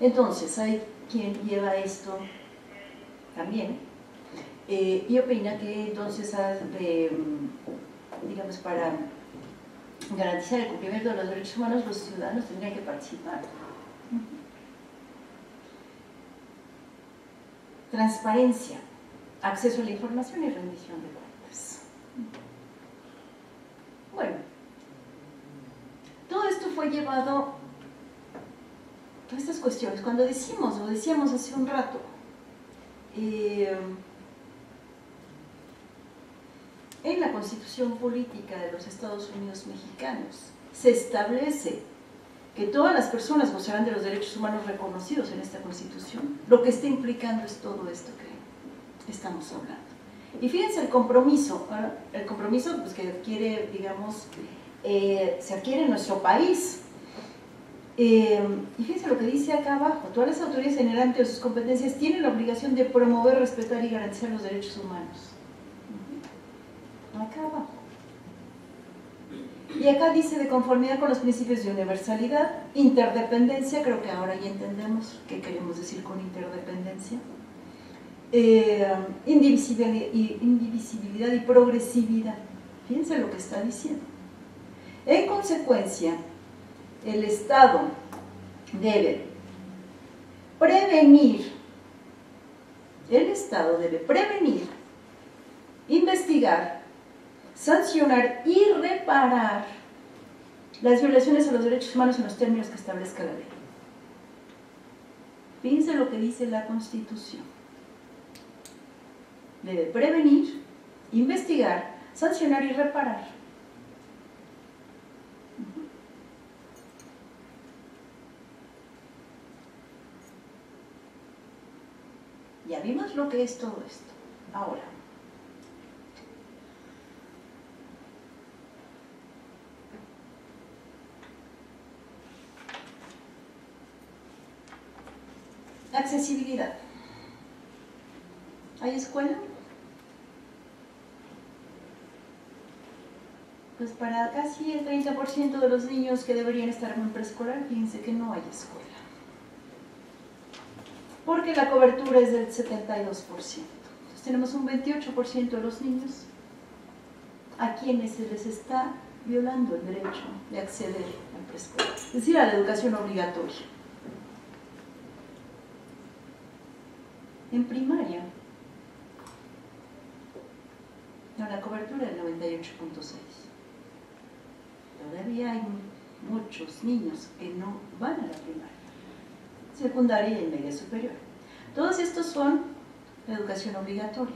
Entonces, hay quien lleva esto también y opina que entonces, digamos, para garantizar el cumplimiento de los derechos humanos, los ciudadanos tendrían que participar. Transparencia, acceso a la información y rendición de cuentas. Bueno, todo esto fue llevado, todas estas cuestiones, cuando decíamos hace un rato, en la Constitución Política de los Estados Unidos Mexicanos se establece que todas las personas gozarán de los derechos humanos reconocidos en esta Constitución. Lo que está implicando es todo esto que estamos hablando. Y fíjense el compromiso pues, que adquiere, digamos, se adquiere en nuestro país. Y fíjense lo que dice acá abajo: todas las autoridades en el ámbito de sus competencias tienen la obligación de promover, respetar y garantizar los derechos humanos. Acá abajo. Y acá dice de conformidad con los principios de universalidad, interdependencia, creo que ahora ya entendemos qué queremos decir con interdependencia, indivisibilidad y progresividad. Fíjense lo que está diciendo. En consecuencia, el Estado debe prevenir, investigar, sancionar y reparar las violaciones a los derechos humanos en los términos que establezca la ley. Fíjense lo que dice la Constitución. Debe prevenir, investigar, sancionar y reparar. Ya vimos lo que es todo esto. Ahora, accesibilidad. ¿Hay escuela? Pues para casi el 30% de los niños que deberían estar en un preescolar, fíjense que no hay escuela. Porque la cobertura es del 72%. Entonces tenemos un 28% de los niños a quienes se les está violando el derecho de acceder al preescolar, es decir, a la educación obligatoria. En primaria, no, la cobertura es del 98.6. Todavía hay muchos niños que no van a la primaria, secundaria y media superior. Todos estos son la educación obligatoria.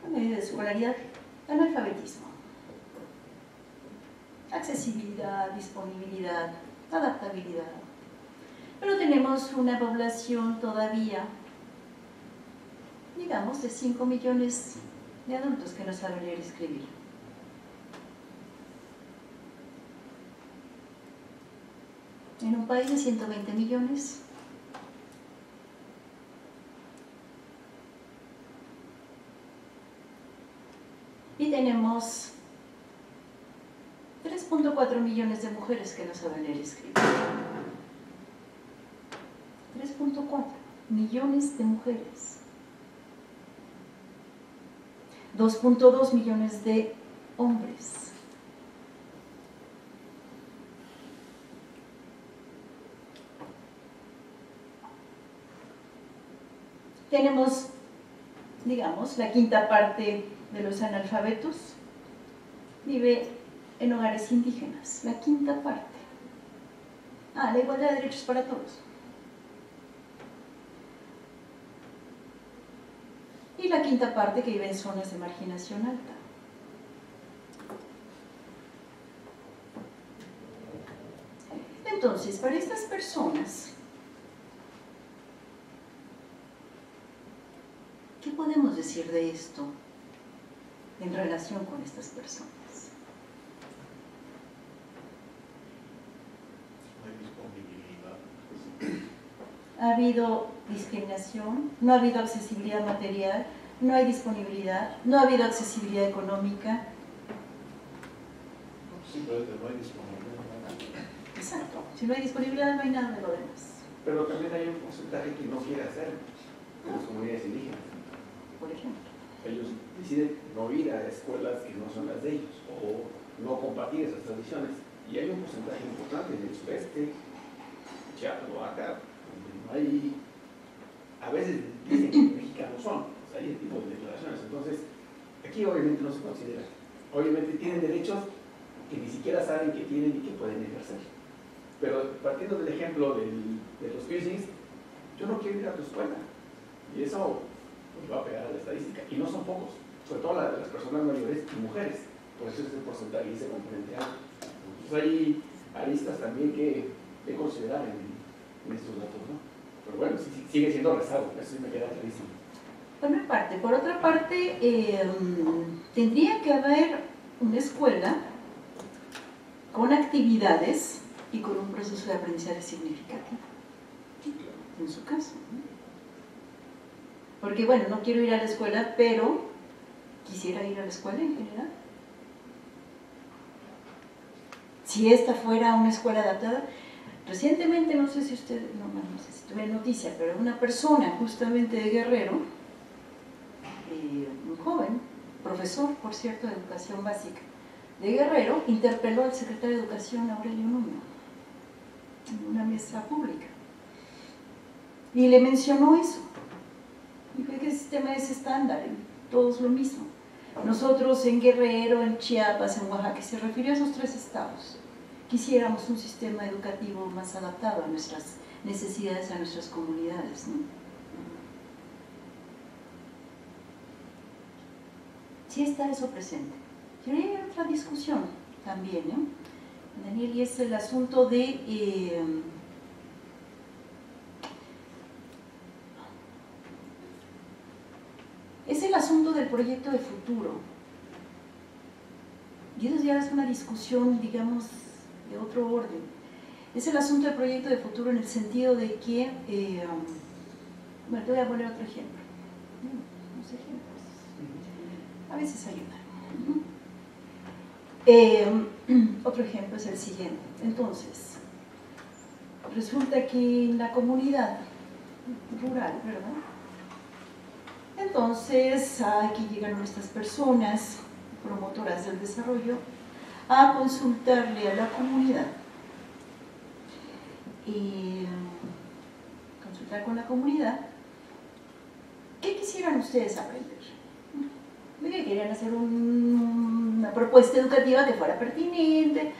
La medida de escolaridad, analfabetismo, accesibilidad, disponibilidad, adaptabilidad. Pero tenemos una población todavía, digamos, de 5 millones de adultos que no saben leer y escribir. En un país de 120 millones, y tenemos 3.4 millones de mujeres que no saben leer y escribir. 3.4 millones de mujeres. 2.2 millones de hombres. Tenemos, digamos, la quinta parte de los analfabetos vive en hogares indígenas, la quinta parte. La igualdad de derechos para todos. Y la quinta parte que vive en zonas de marginación alta. Entonces, para estas personas, ¿qué podemos decir de esto en relación con estas personas? Ha habido discriminación, no ha habido accesibilidad material, no hay disponibilidad, no ha habido accesibilidad económica. Sí, pero no hay disponibilidad. Exacto, si no hay disponibilidad no hay nada de lo demás. Pero también hay un porcentaje que no quiere hacerlo, las comunidades indígenas. Por ejemplo. Ellos deciden no ir a escuelas que no son las de ellos, o no compartir esas tradiciones. Y hay un porcentaje importante en el sureste, Chiapas, Oaxaca, hay, a veces dicen que mexicanos son, o sea, hay ese tipo de declaraciones. Entonces, aquí obviamente no se considera. Obviamente tienen derechos que ni siquiera saben que tienen y que pueden ejercer. Pero partiendo del ejemplo de los piercings, yo no quiero ir a tu escuela. Y eso pues, va a pegar a la estadística. Y no son pocos, sobre todo las personas mayores y mujeres. Por eso es el porcentaje y ese componente alto. Entonces hay aristas también que considerar en estos datos, ¿no? Pero bueno, sigue siendo rezago, eso sí me queda clarísimo. Por una parte. Por otra parte, tendría que haber una escuela con actividades y con un proceso de aprendizaje significativo. en su casa, ¿no? Porque bueno, no quiero ir a la escuela, pero quisiera ir a la escuela en general. Si esta fuera una escuela adaptada, recientemente, no sé si usted, no sé si tuve noticia, pero una persona justamente de Guerrero, un joven, profesor, por cierto, de educación básica de Guerrero, interpeló al secretario de Educación, Aurelio Nuño, en una mesa pública. Y le mencionó eso. Dijo que el sistema es estándar, todos lo mismo. Nosotros en Guerrero, en Chiapas, en Oaxaca, se refirió a esos 3 estados. Quisiéramos un sistema educativo más adaptado a nuestras necesidades, a nuestras comunidades, ¿no? Sí está eso presente. Y hay otra discusión también, ¿no, Daniel? Y es el asunto de es el asunto del proyecto de futuro. Y eso ya es una discusión, digamos, de otro orden. Es el asunto del proyecto de futuro en el sentido de que, bueno, te voy a poner otro ejemplo. Los ejemplos a veces ayudan. Otro ejemplo es el siguiente. Entonces, resulta que en la comunidad rural, ¿verdad? Entonces, aquí llegaron estas personas, promotoras del desarrollo, a consultarle a la comunidad y consultar con la comunidad qué quisieran ustedes aprender. Que querían hacer una propuesta educativa que fuera pertinente,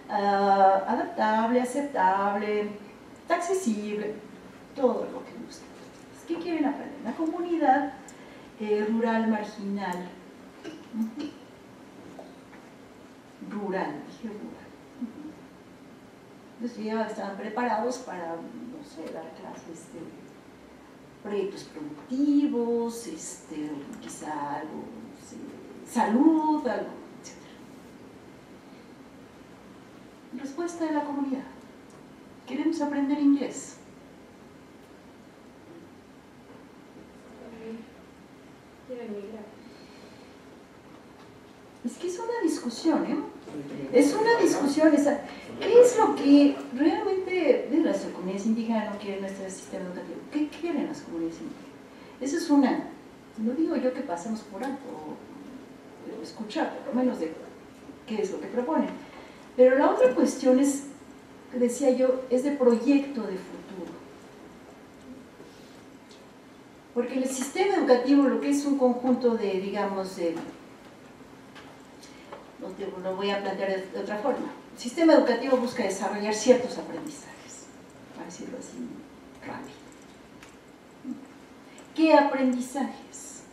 adaptable, aceptable, accesible, todo lo que gusten. ¿Qué quieren aprender? La comunidad rural, marginal, rural, dije rural. Entonces ya estaban preparados para, no sé, dar clases de proyectos productivos, quizá algo, salud, algo, etc. Respuesta de la comunidad: queremos aprender inglés. Es que es una discusión, ¿eh? Es una discusión esa. ¿Qué es lo que realmente las comunidades indígenas no quieren nuestro sistema educativo? ¿Qué quieren las comunidades indígenas? Esa es una, no digo yo que pasemos por alto, o escuchar por lo menos de qué es lo que proponen. Pero la otra cuestión es, decía yo, es de proyecto de futuro. Porque el sistema educativo, lo que es un conjunto de, digamos, lo voy a plantear de otra forma. El sistema educativo busca desarrollar ciertos aprendizajes, para decirlo así rápido. ¿Qué aprendizajes?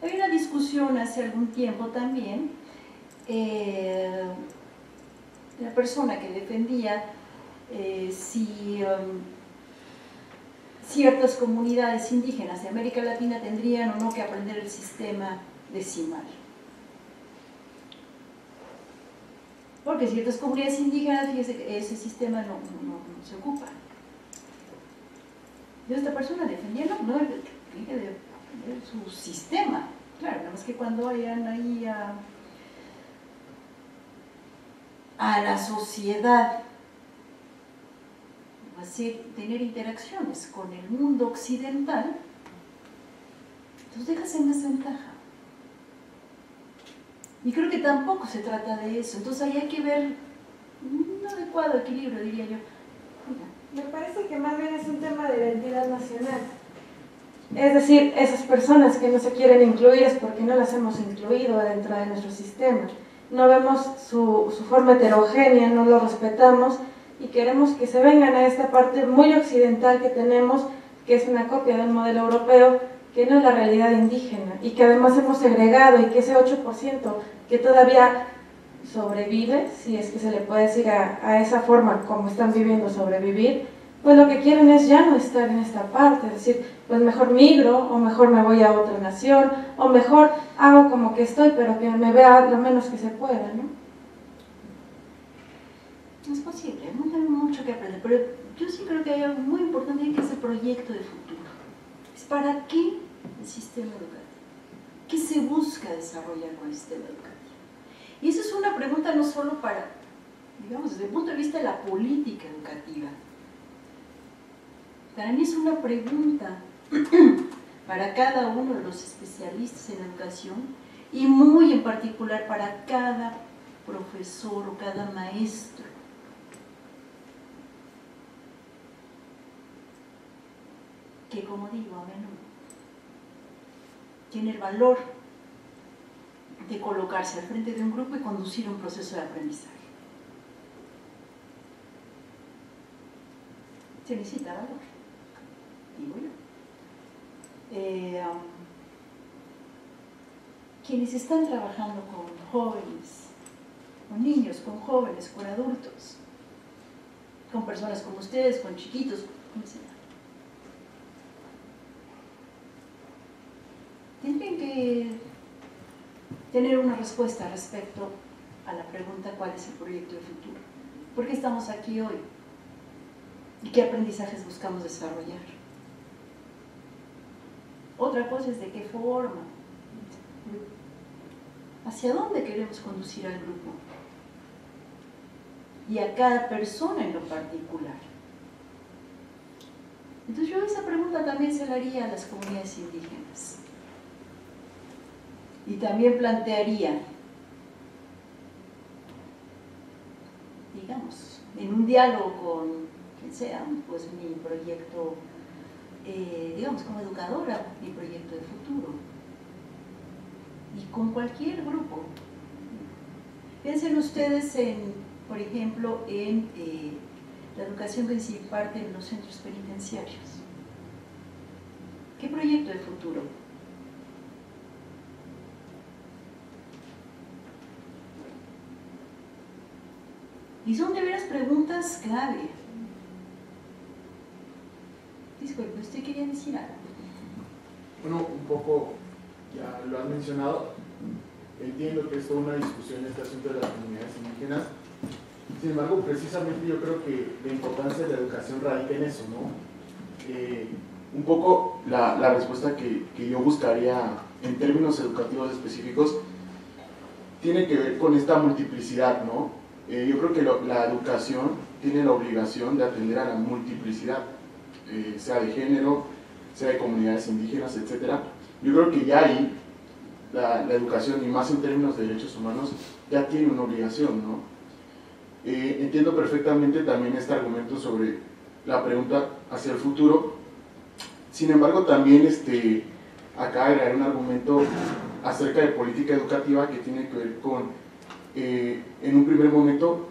Hay una discusión hace algún tiempo también, la persona que defendía si ciertas comunidades indígenas de América Latina tendrían o no que aprender el sistema decimal. Porque ciertas comunidades indígenas, fíjese que ese sistema no se ocupa. Y esta persona defendía no de su sistema. Claro, nada más que cuando vayan ahí a la sociedad, tener interacciones con el mundo occidental, entonces dejas en desventaja. Y creo que tampoco se trata de eso. Entonces ahí hay que ver un adecuado equilibrio, diría yo. Me parece que más bien es un tema de identidad nacional. Es decir, esas personas que no se quieren incluir es porque no las hemos incluido dentro de nuestro sistema. No vemos su forma heterogénea, no lo respetamos y queremos que se vengan a esta parte muy occidental que tenemos, que es una copia del modelo europeo, que no es la realidad indígena y que además hemos segregado, y que ese 8% que todavía sobrevive, si es que se le puede decir a esa forma como están viviendo sobrevivir, pues lo que quieren es ya no estar en esta parte, es decir, pues mejor migro, o mejor me voy a otra nación, o mejor hago como que estoy, pero que me vea lo menos que se pueda, ¿no? Es posible, no tenemos mucho que aprender, pero yo sí creo que hay algo muy importante que es el proyecto de futuro. ¿Es para qué el sistema educativo? ¿Qué se busca desarrollar con el sistema educativo? Y esa es una pregunta no solo para, digamos, desde el punto de vista de la política educativa. Para mí es una pregunta para cada uno de los especialistas en educación y muy en particular para cada profesor o cada maestro. Que, como digo, a menudo tiene el valor de colocarse al frente de un grupo y conducir un proceso de aprendizaje. Se necesita valor, digo yo. Quienes están trabajando con jóvenes, con niños, con jóvenes, con adultos, con personas como ustedes, con chiquitos, como sea, tendrían que tener una respuesta respecto a la pregunta ¿cuál es el proyecto de futuro? ¿Por qué estamos aquí hoy? ¿Y qué aprendizajes buscamos desarrollar? Otra cosa es de qué forma, hacia dónde queremos conducir al grupo y a cada persona en lo particular. Entonces yo esa pregunta también se la haría a las comunidades indígenas. Y también plantearía, digamos, en un diálogo con quien sea, pues mi proyecto, digamos, como educadora, mi proyecto de futuro, y con cualquier grupo. Piensen ustedes en, por ejemplo, en la educación que se imparte en los centros penitenciarios. ¿Qué proyecto de futuro? Y son de veras preguntas clave. Disculpe, ¿usted quería decir algo? Bueno, un poco, ya lo han mencionado, entiendo que es toda una discusión este asunto de las comunidades indígenas. Sin embargo, precisamente yo creo que la importancia de la educación radica en eso, ¿no? Un poco la respuesta que yo buscaría en términos educativos específicos tiene que ver con esta multiplicidad, ¿no? Yo creo que la educación tiene la obligación de atender a la multiplicidad, sea de género, sea de comunidades indígenas, etc. Yo creo que ya ahí la educación, y más en términos de derechos humanos, ya tiene una obligación, ¿no? Entiendo perfectamente también este argumento sobre la pregunta hacia el futuro. Sin embargo, también acá agregar un argumento acerca de política educativa que tiene que ver con en un primer momento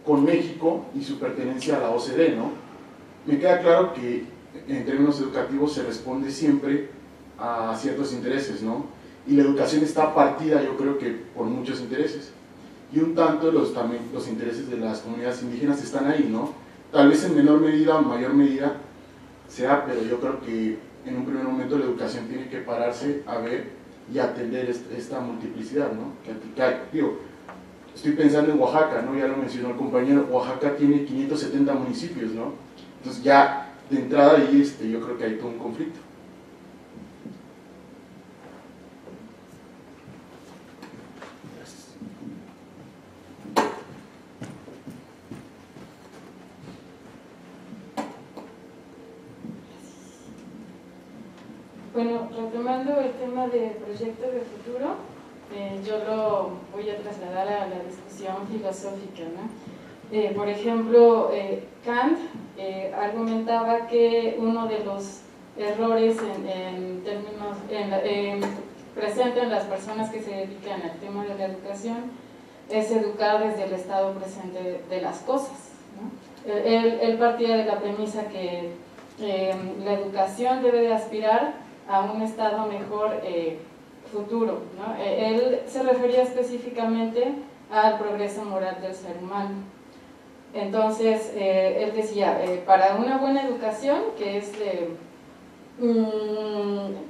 con México y su pertenencia a la OCDE, ¿no? Me queda claro que en términos educativos se responde siempre a ciertos intereses, ¿no? Y la educación está partida, yo creo que por muchos intereses, y un tanto también los intereses de las comunidades indígenas están ahí, ¿no? Tal vez en menor medida o en mayor medida sea, pero yo creo que en un primer momento la educación tiene que pararse a ver y atender esta multiplicidad, ¿no? Digo, estoy pensando en Oaxaca, ¿no? Ya lo mencionó el compañero, Oaxaca tiene 570 municipios, ¿no? Entonces ya de entrada ahí yo creo que hay todo un conflicto. Gracias. Bueno, retomando el tema de proyecto de futuro, yo lo voy a trasladar a la discusión filosófica, ¿no? Por ejemplo, Kant argumentaba que uno de los errores presentes en las personas que se dedican al tema de la educación es educar desde el estado presente de las cosas, ¿no? Él partía de la premisa que la educación debe de aspirar a un estado mejor futuro, ¿no? Él se refería específicamente al progreso moral del ser humano. Entonces, él decía, para una buena educación, que es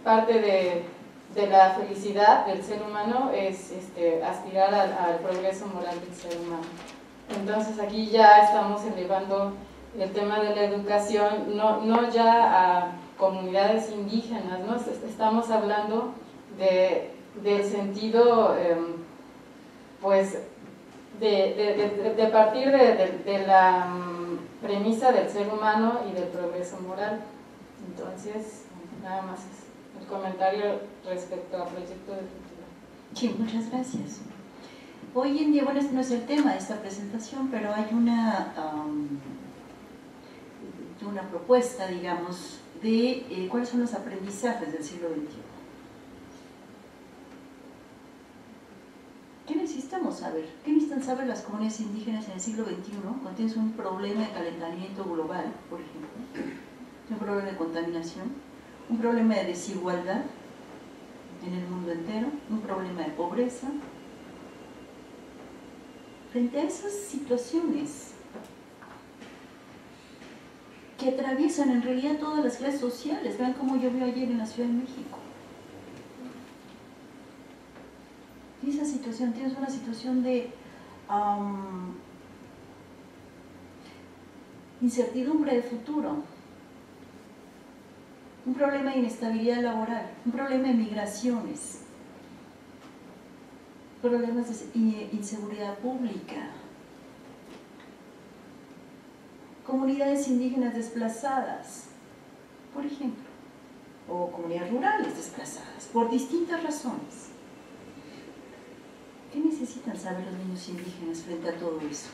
parte de la felicidad del ser humano, es aspirar al progreso moral del ser humano. Entonces, aquí ya estamos elevando el tema de la educación, no ya a comunidades indígenas, ¿no? Estamos hablando del sentido, pues, de partir de la premisa del ser humano y del progreso moral. Entonces, nada más es el comentario respecto al proyecto de cultura. Sí, muchas gracias. Hoy en día, bueno, este no es el tema de esta presentación, pero hay una propuesta, digamos, de cuáles son los aprendizajes del siglo XXI. ¿Qué necesitamos saber? ¿Qué necesitan saber las comunidades indígenas en el siglo XXI cuando tienes un problema de calentamiento global, por ejemplo, un problema de contaminación, un problema de desigualdad en el mundo entero, un problema de pobreza? Frente a esas situaciones que atraviesan en realidad todas las clases sociales, vean cómo llovió ayer en la Ciudad de México. Y esa situación, tienes una situación de incertidumbre de futuro, un problema de inestabilidad laboral, un problema de migraciones, problemas de inseguridad pública, comunidades indígenas desplazadas, por ejemplo, o comunidades rurales desplazadas, por distintas razones. ¿Qué necesitan saber los niños indígenas frente a todo eso?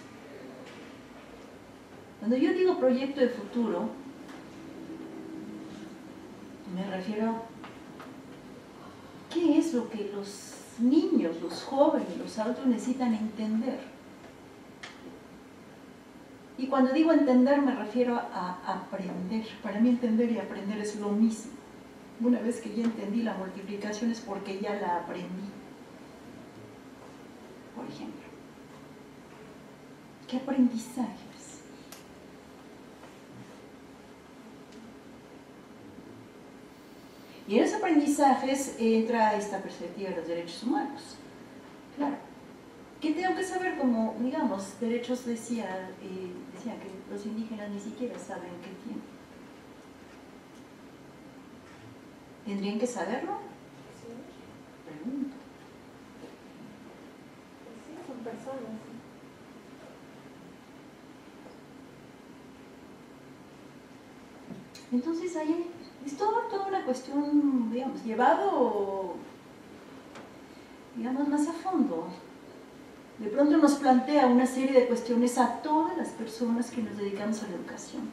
Cuando yo digo proyecto de futuro, me refiero a qué es lo que los niños, los jóvenes, los adultos necesitan entender. Y cuando digo entender me refiero a aprender. Para mí entender y aprender es lo mismo. Una vez que ya entendí la multiplicación es porque ya la aprendí. Por ejemplo, ¿qué aprendizajes? Y en esos aprendizajes entra esta perspectiva de los derechos humanos. Claro. ¿Qué tengo que saber? Como, digamos, derechos decía que los indígenas ni siquiera saben qué tienen. ¿Tendrían que saberlo? Pregunto. Sí, son personas. Entonces ahí es toda una cuestión, digamos, llevado, digamos, más a fondo. De pronto nos plantea una serie de cuestiones a todas las personas que nos dedicamos a la educación.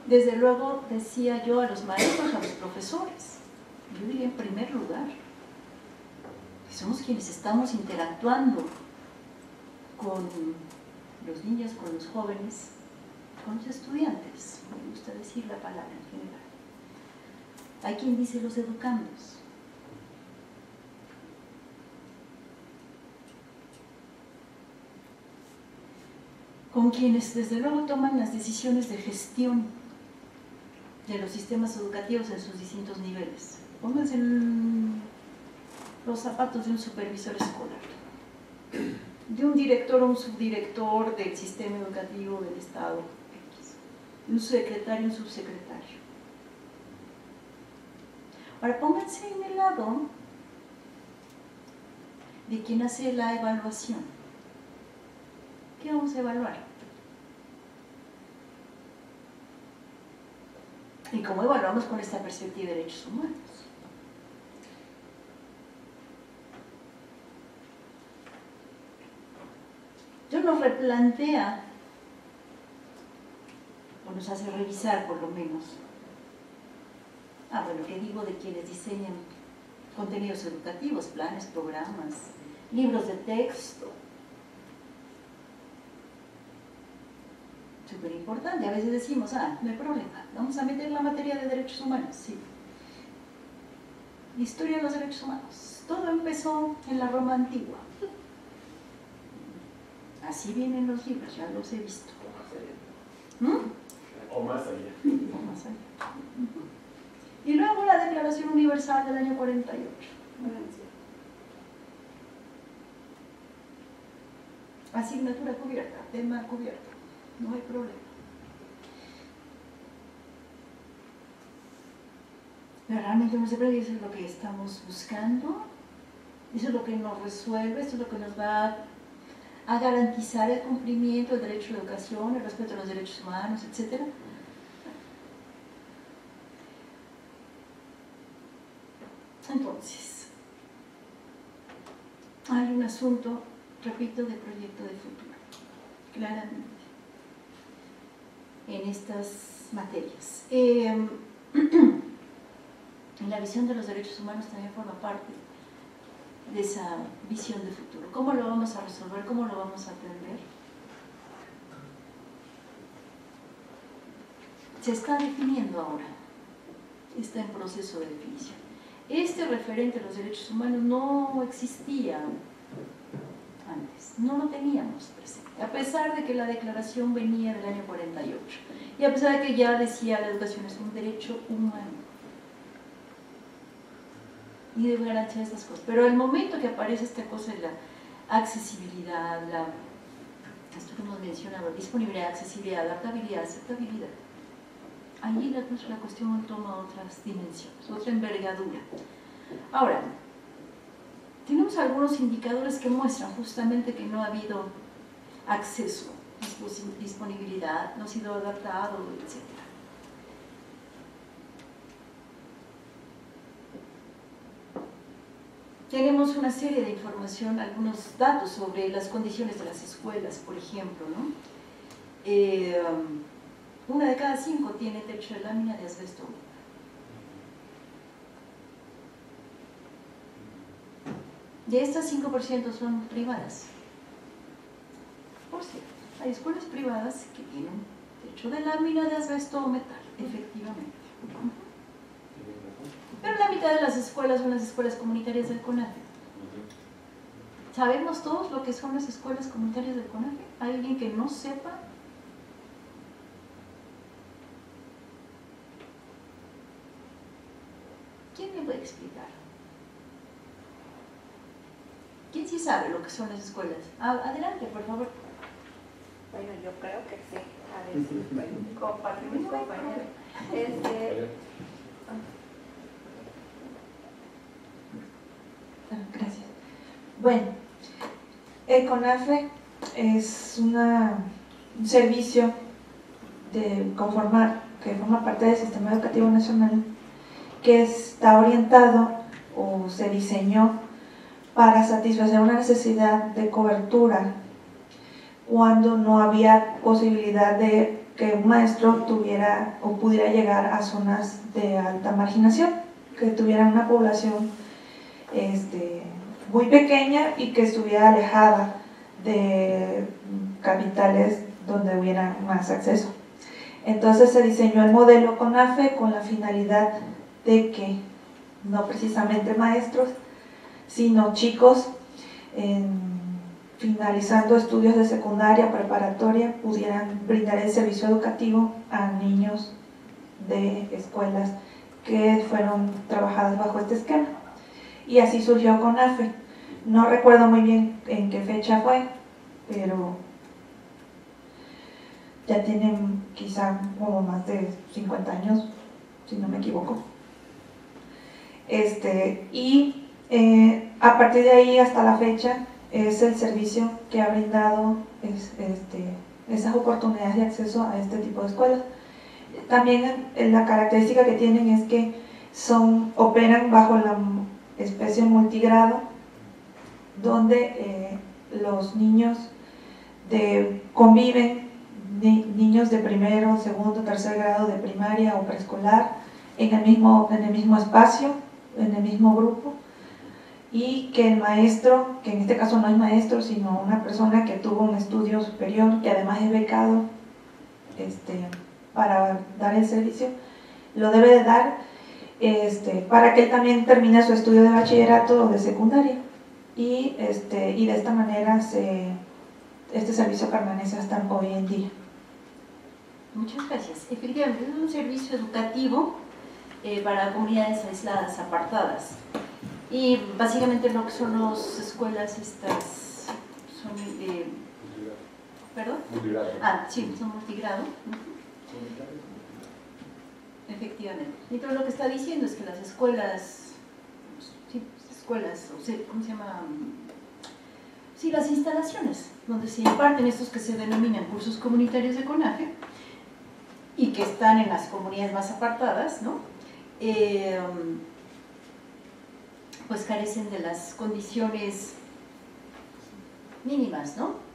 Desde luego, decía yo, a los maestros, a los profesores. Yo diría en primer lugar, que somos quienes estamos interactuando con los niños, con los jóvenes, con los estudiantes. Me gusta decir la palabra en general. Hay quien dice los educandos. Con quienes desde luego toman las decisiones de gestión de los sistemas educativos en sus distintos niveles. Pónganse en los zapatos de un supervisor escolar, de un director o un subdirector del sistema educativo del Estado, de un secretario o un subsecretario. Ahora pónganse en el lado de quien hace la evaluación. ¿Qué vamos a evaluar? ¿Y cómo evaluamos con esta perspectiva de derechos humanos? Yo nos replantea, o nos hace revisar por lo menos, bueno, ¿qué digo de quienes diseñan contenidos educativos, planes, programas, libros de texto? Súper importante, a veces decimos, no hay problema, vamos a meter la materia de derechos humanos, sí. Historia de los derechos humanos, todo empezó en la Roma antigua. Así vienen los libros, ya los he visto. O más allá. O más allá. Y luego la Declaración Universal del año 48. Asignatura cubierta, tema cubierto. no hay problema. Pero realmente no se puede, eso es lo que estamos buscando, eso es lo que nos resuelve, eso es lo que nos va a garantizar el cumplimiento del derecho a la educación, el respeto a los derechos humanos, etc. Entonces, hay un asunto, repito, de proyecto de futuro, claramente, en estas materias. La visión de los derechos humanos también forma parte de esa visión de futuro. ¿Cómo lo vamos a resolver? ¿Cómo lo vamos a atender? Se está definiendo ahora, está en proceso de definición. Este referente a los derechos humanos no existía antes, no lo teníamos presente, a pesar de que la declaración venía del año 48 y a pesar de que ya decía la educación es un derecho humano y debe garantizar estas cosas. Pero al momento que aparece esta cosa de la accesibilidad, esto que hemos mencionado, disponibilidad, accesibilidad, adaptabilidad, aceptabilidad, allí la cuestión toma otras dimensiones, otra envergadura. Ahora, tenemos algunos indicadores que muestran justamente que no ha habido acceso, disponibilidad, no ha sido adaptado, etc. Tenemos una serie de información, algunos datos sobre las condiciones de las escuelas, por ejemplo, ¿no? 1 de cada 5 tiene techo de lámina de asbesto. De estas 5% son privadas. Por cierto, hay escuelas privadas que tienen techo de lámina de asbesto o metal, efectivamente. Pero la mitad de las escuelas son las escuelas comunitarias del CONAFE. ¿Sabemos todos lo que son las escuelas comunitarias del CONAFE? ¿Hay alguien que no sepa? ¿Quién me puede explicar? ¿Quién sí sabe lo que son las escuelas? Adelante, por favor. Bueno, yo creo que sí. A ver si pueden compartir mis compañeros. Gracias. Bueno, el CONAFE es un servicio que forma parte del Sistema Educativo Nacional, que está orientado o se diseñó para satisfacer una necesidad de cobertura cuando no había posibilidad de que un maestro tuviera o pudiera llegar a zonas de alta marginación, que tuvieran una población muy pequeña y que estuviera alejada de capitales donde hubiera más acceso. Entonces se diseñó el modelo CONAFE con la finalidad de que no precisamente maestros, sino chicos finalizando estudios de secundaria, preparatoria, pudieran brindar el servicio educativo a niños de escuelas que fueron trabajadas bajo este esquema. Y así surgió CONAFE. No recuerdo muy bien en qué fecha fue, pero ya tienen quizá como más de 50 años, si no me equivoco. A partir de ahí hasta la fecha es el servicio que ha brindado esas oportunidades de acceso a este tipo de escuelas. También la característica que tienen es que operan bajo la especie multigrado, donde los niños conviven, niños de primero, segundo, tercer grado de primaria o preescolar, en el mismo espacio, en el mismo grupo, y que el maestro, que en este caso no es maestro, sino una persona que tuvo un estudio superior, que además es becado para dar el servicio, lo debe de dar para que él también termine su estudio de bachillerato o de secundaria, y de esta manera este servicio permanece hasta hoy en día. Muchas gracias. Efectivamente, es un servicio educativo para comunidades aisladas, apartadas. Y básicamente lo que son las escuelas estas son ¿Perdón? Multigrado. Ah, sí, son multigrado. Efectivamente. Y todo lo que está diciendo es que las escuelas, sí, escuelas, o sea, ¿cómo se llama? Sí, las instalaciones donde se imparten estos que se denominan cursos comunitarios de CONAFE y que están en las comunidades más apartadas, ¿no? Pues carecen de las condiciones mínimas, ¿no?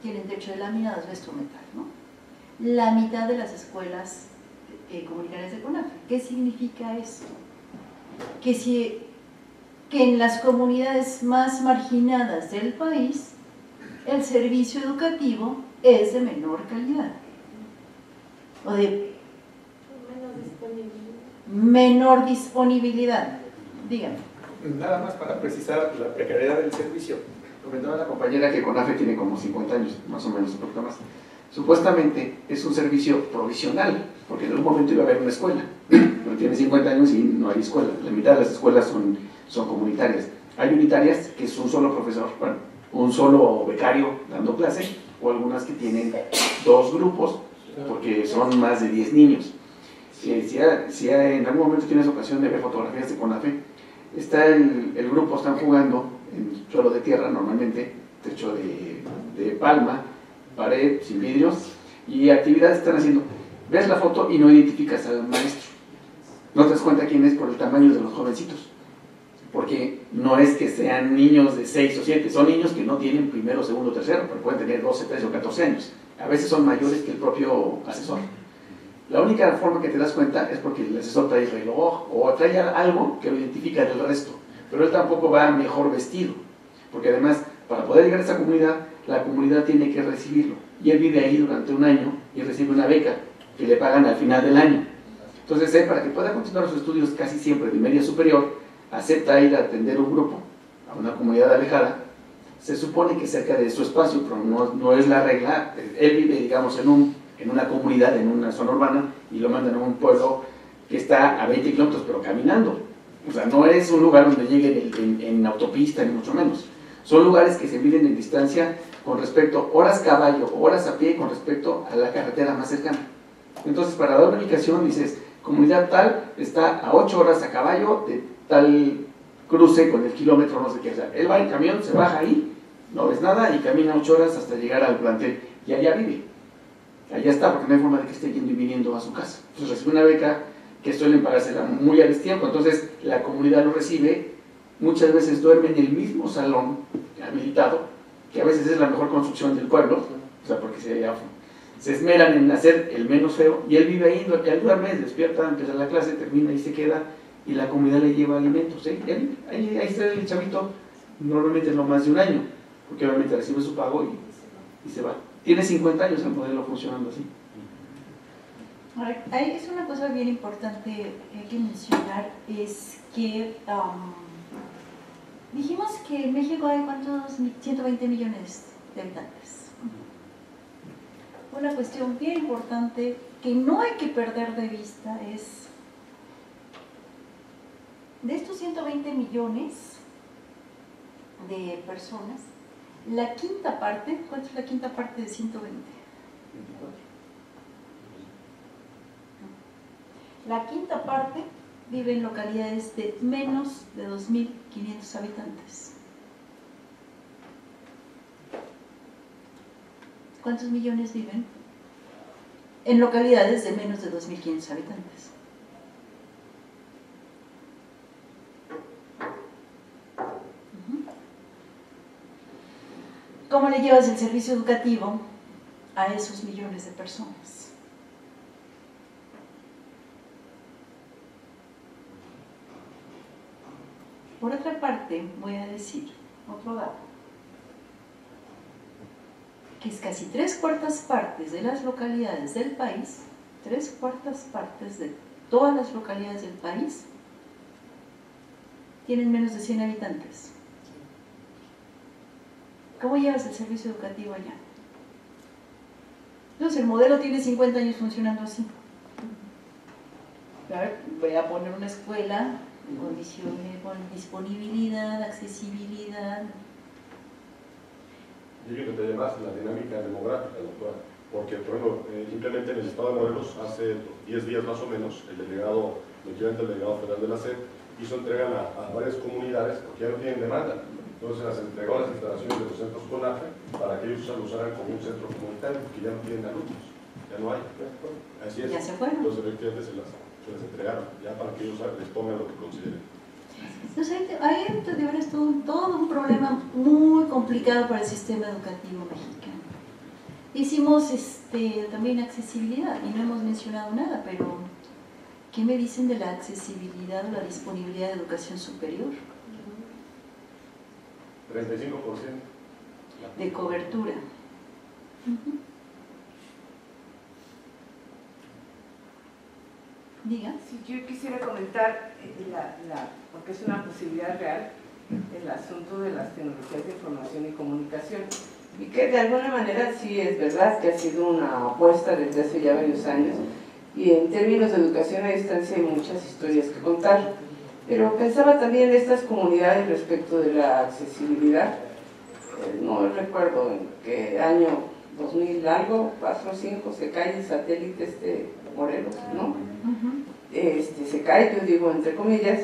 Tienen techo de lámina, asbesto metal, ¿no? La mitad de las escuelas comunitarias de CONAFE. ¿Qué significa esto? Que en las comunidades más marginadas del país el servicio educativo es de menor calidad o de menor disponibilidad. Dígame. Nada más para precisar la precariedad del servicio. Comentaba la compañera que CONAFE tiene como 50 años, más o menos, un poquito más. Supuestamente es un servicio provisional, porque en algún momento iba a haber una escuela, pero tiene 50 años y no hay escuela. La mitad de las escuelas son comunitarias. Hay unitarias que es un solo profesor, bueno, un solo becario dando clase, o algunas que tienen 2 grupos, porque son más de 10 niños. Si en algún momento tienes ocasión de ver fotografías de CONAFE, está el grupo, están jugando en suelo de tierra normalmente, techo de palma, pared sin vidrios, y actividades están haciendo. Ves la foto y no identificas al maestro. No te das cuenta quién es por el tamaño de los jovencitos. Porque no es que sean niños de 6 o 7, son niños que no tienen primero, segundo, tercero, pero pueden tener 12, 13 o 14 años. A veces son mayores que el propio asesor. La única forma que te das cuenta es porque el asesor trae reloj o trae algo que lo identifica del resto, pero él tampoco va mejor vestido, porque además, para poder llegar a esa comunidad, la comunidad tiene que recibirlo, y él vive ahí durante un año y recibe una beca que le pagan al final del año. Entonces él, para que pueda continuar sus estudios casi siempre de media superior, acepta ir a atender un grupo a una comunidad alejada. Se supone que cerca de su espacio, pero no es la regla. Él vive, digamos, en una comunidad, en una zona urbana, y lo mandan a un pueblo que está a 20 kilómetros, pero caminando. O sea, no es un lugar donde lleguen en autopista, ni mucho menos. Son lugares que se miden en distancia con respecto, horas caballo, horas a pie, con respecto a la carretera más cercana. Entonces, para dar una ubicación, dices, comunidad tal está a 8 horas a caballo de tal cruce con el kilómetro, no sé qué. O sea, él va en camión, se baja ahí, no ves nada, y camina 8 horas hasta llegar al plantel, y allá vive. Allá está, porque no hay forma de que esté yendo y viniendo a su casa. Entonces recibe una beca que suelen pagársela muy a destiempo, entonces la comunidad lo recibe, muchas veces duerme en el mismo salón habilitado, que a veces es la mejor construcción del pueblo, o sea, porque se esmeran en hacer el menos feo, y él vive ahí, él duerme, despierta, empieza la clase, termina y se queda, y la comunidad le lleva alimentos, ¿eh? Ahí está el chavito, normalmente no más de un año, porque obviamente recibe su pago y se va. Tiene 50 años el modelo funcionando así. Ahora, ahí es una cosa bien importante que hay que mencionar, es que dijimos que en México hay ¿cuántos? 120 millones de habitantes. Una cuestión bien importante que no hay que perder de vista es, de estos 120 millones de personas, la quinta parte, ¿cuánto es la quinta parte de 120? 24. La quinta parte vive en localidades de menos de 2.500 habitantes. ¿Cuántos millones viven en localidades de menos de 2.500 habitantes? ¿Cómo le llevas el servicio educativo a esos millones de personas? Por otra parte, voy a decir otro dato, que es casi 3/4 partes de las localidades del país, 3/4 partes de todas las localidades del país tienen menos de 100 habitantes. ¿Cómo llevas el servicio educativo allá? Entonces, el modelo tiene 50 años funcionando así. A ver, voy a poner una escuela en condiciones, con disponibilidad, accesibilidad. Yo quiero que te más la dinámica demográfica, doctora, porque, por ejemplo, simplemente en el estado de Morelos, hace 10 días más o menos, el delegado federal de la SED hizo entrega a varias comunidades porque ya no tienen demanda. Entonces las entregó a las instalaciones de los centros CONAFE para que ellos lo usaran como un centro comunitario, porque ya no tienen alumnos, ya no hay. Así es. Ya se fueron. Entonces efectivamente se las entregaron, ya para que ellos les pongan lo que consideren. Entonces, ahí de veras todo un problema muy complicado para el sistema educativo mexicano. Hicimos también accesibilidad y no hemos mencionado nada, pero ¿qué me dicen de la accesibilidad o la disponibilidad de educación superior? 35% de cobertura. Diga. Sí, yo quisiera comentar, porque es una posibilidad real, el asunto de las tecnologías de información y comunicación. Y que de alguna manera sí es verdad que ha sido una apuesta desde hace ya varios años. Y en términos de educación a distancia hay muchas historias que contar. Pero pensaba también en estas comunidades respecto de la accesibilidad. No recuerdo en qué año, 2000 algo, 4 o 5, se cae el satélite Morelos, ¿no? Se cae, yo digo entre comillas,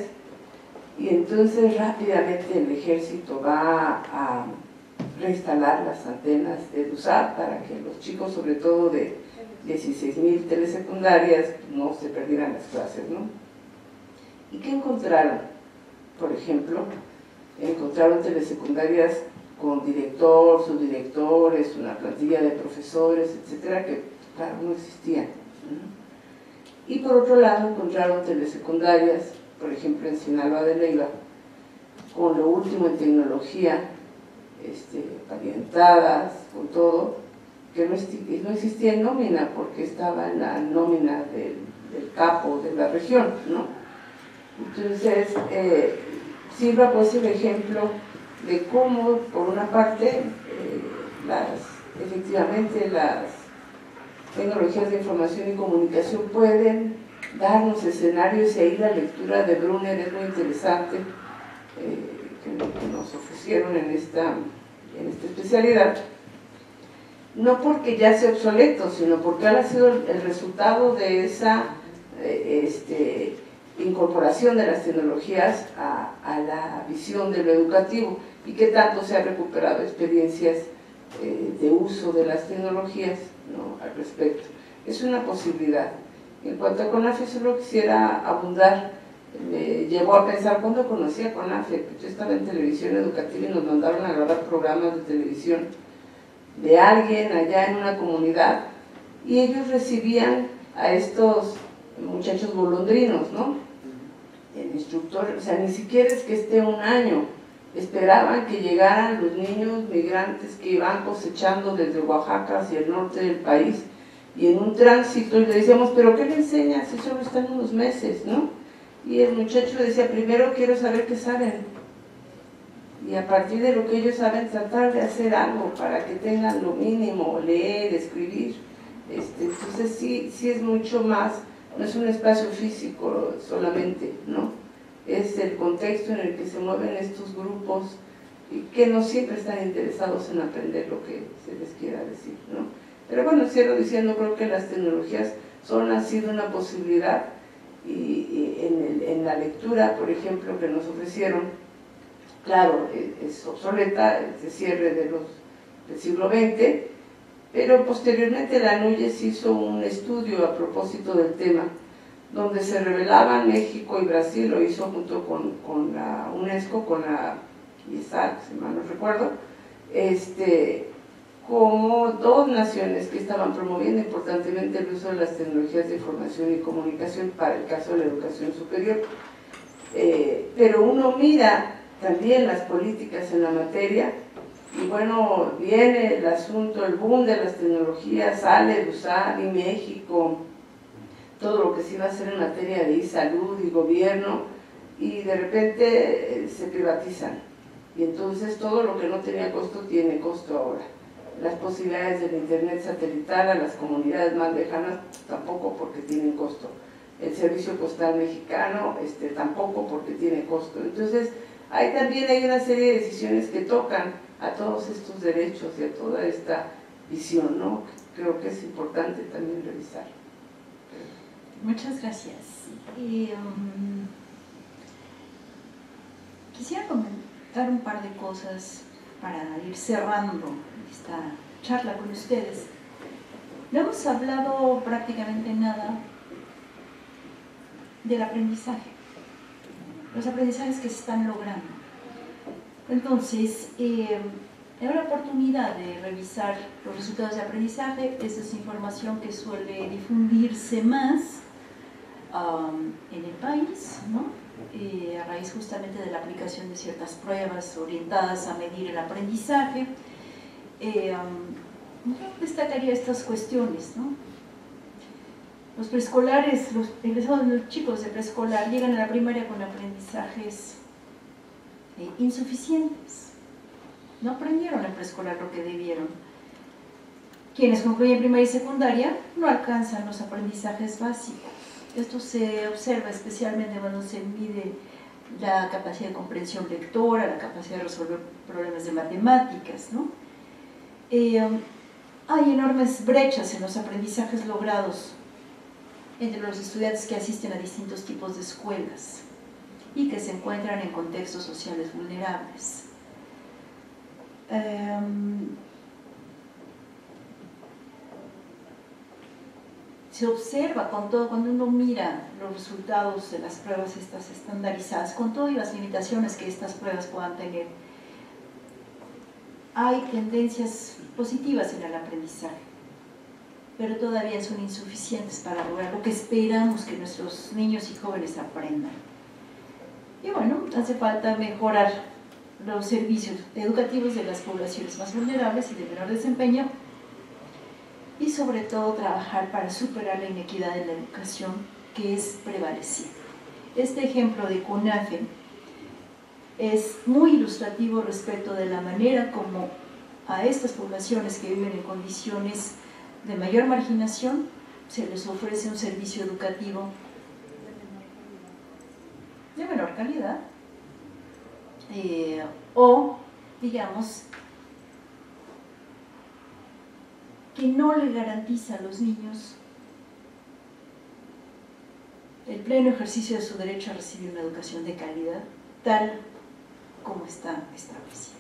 y entonces rápidamente el ejército va a reinstalar las antenas de USAP para que los chicos, sobre todo de 16,000 telesecundarias, no se perdieran las clases, ¿no? ¿Y qué encontraron? Por ejemplo, encontraron telesecundarias con director, subdirectores, una plantilla de profesores, etcétera, que claro, no existían. Y por otro lado encontraron telesecundarias, por ejemplo en Sinaloa de Leiva, con lo último en tecnología, pavientadas, con todo, que no existía en nómina, porque estaba en la nómina del capo de la región, ¿no? Entonces, sirva pues el ejemplo de cómo, por una parte, efectivamente las tecnologías de información y comunicación pueden darnos escenarios, y ahí la lectura de Brunner es muy interesante, que nos ofrecieron en esta especialidad, no porque ya sea obsoleto, sino porque ha sido el resultado de esa incorporación de las tecnologías a la visión de lo educativo, y que tanto se han recuperado experiencias de uso de las tecnologías, ¿no?, al respecto. Es una posibilidad. En cuanto a CONAFE, solo quisiera abundar. Me llevó a pensar, cuando conocí a CONAFE, yo estaba en televisión educativa y nos mandaron a grabar programas de televisión de alguien allá en una comunidad, y ellos recibían a estos muchachos golondrinos, ¿no? El instructor, o sea, ni siquiera es que esté un año, esperaban que llegaran los niños migrantes que iban cosechando desde Oaxaca hacia el norte del país, y en un tránsito, y le decíamos, ¿pero qué le enseñas? Si solo están unos meses, ¿no? Y el muchacho decía, primero quiero saber qué saben, y a partir de lo que ellos saben, tratar de hacer algo para que tengan lo mínimo, leer, escribir. Entonces sí es mucho más, no es un espacio físico solamente, ¿no? Es el contexto en el que se mueven estos grupos, y que no siempre están interesados en aprender lo que se les quiera decir, ¿no? Pero bueno, cierro diciendo, creo que las tecnologías han sido una posibilidad, y en la lectura, por ejemplo, que nos ofrecieron, claro, es obsoleta, es de cierre del siglo XX, pero posteriormente la Núñez hizo un estudio a propósito del tema, donde se revelaban México y Brasil, lo hizo junto con la UNESCO, con la ISAC, si mal no recuerdo, como dos naciones que estaban promoviendo importantemente el uso de las tecnologías de información y comunicación para el caso de la educación superior. Pero uno mira también las políticas en la materia, y bueno, viene el asunto, el boom de las tecnologías, sale de USAID y México, todo lo que se iba a hacer en materia de salud y gobierno, y de repente se privatizan, y entonces todo lo que no tenía costo tiene costo ahora. Las posibilidades del internet satelital a las comunidades más lejanas tampoco, porque tienen costo. El servicio postal mexicano tampoco, porque tiene costo. Entonces también hay una serie de decisiones que tocan a todos estos derechos y a toda esta visión, ¿no? Creo que es importante también revisar. Muchas gracias. Quisiera comentar un par de cosas para ir cerrando esta charla con ustedes. No hemos hablado prácticamente nada del aprendizaje, los aprendizajes que se están logrando. Entonces, hay una oportunidad de revisar los resultados de aprendizaje. Esa es información que suele difundirse más en el país, ¿no? A raíz justamente de la aplicación de ciertas pruebas orientadas a medir el aprendizaje. Yo destacaría estas cuestiones, ¿no? Los preescolares, los egresados, los chicos de preescolar llegan a la primaria con aprendizajes insuficientes. No aprendieron en preescolar lo que debieron. Quienes concluyen primaria y secundaria no alcanzan los aprendizajes básicos. Esto se observa especialmente cuando se mide la capacidad de comprensión lectora, la capacidad de resolver problemas de matemáticas, ¿no? Hay enormes brechas en los aprendizajes logrados entre los estudiantes que asisten a distintos tipos de escuelas y que se encuentran en contextos sociales vulnerables. Se observa con todo, cuando uno mira los resultados de las pruebas estas estandarizadas, con todas las limitaciones que estas pruebas puedan tener, hay tendencias positivas en el aprendizaje, pero todavía son insuficientes para lograr lo que esperamos que nuestros niños y jóvenes aprendan. Y bueno, hace falta mejorar los servicios educativos de las poblaciones más vulnerables y de menor desempeño, y sobre todo trabajar para superar la inequidad en la educación que es prevaleciente. Este ejemplo de CONAFE es muy ilustrativo respecto de la manera como a estas poblaciones que viven en condiciones de mayor marginación se les ofrece un servicio educativo de menor calidad, o digamos que no le garantiza a los niños el pleno ejercicio de su derecho a recibir una educación de calidad tal como está establecida.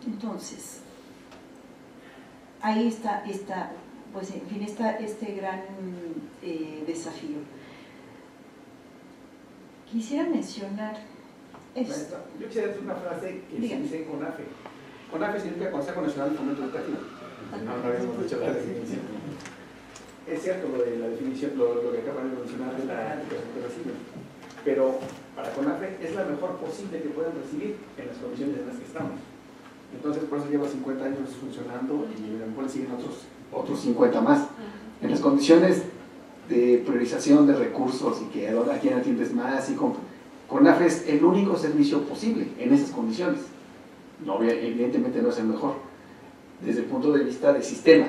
Entonces, ahí está pues, en fin, este gran desafío. Quisiera mencionar esto. Maestra, yo quisiera decir una frase que se dice en CONAFE. CONAFE significa Consejo Nacional de Fomento Educativo. No habíamos dicho la definición. Es cierto lo de la definición, lo que acaban de mencionar de la educación que reciben, pero para CONAFE es la mejor posible que puedan recibir en las condiciones en las que estamos. Entonces, por eso lleva 50 años funcionando y a lo mejor le siguen otros 50 más. En las condiciones de priorización de recursos y que a quién atiendes más, y CONAFE es el único servicio posible en esas condiciones. No, evidentemente no es el mejor desde el punto de vista del sistema,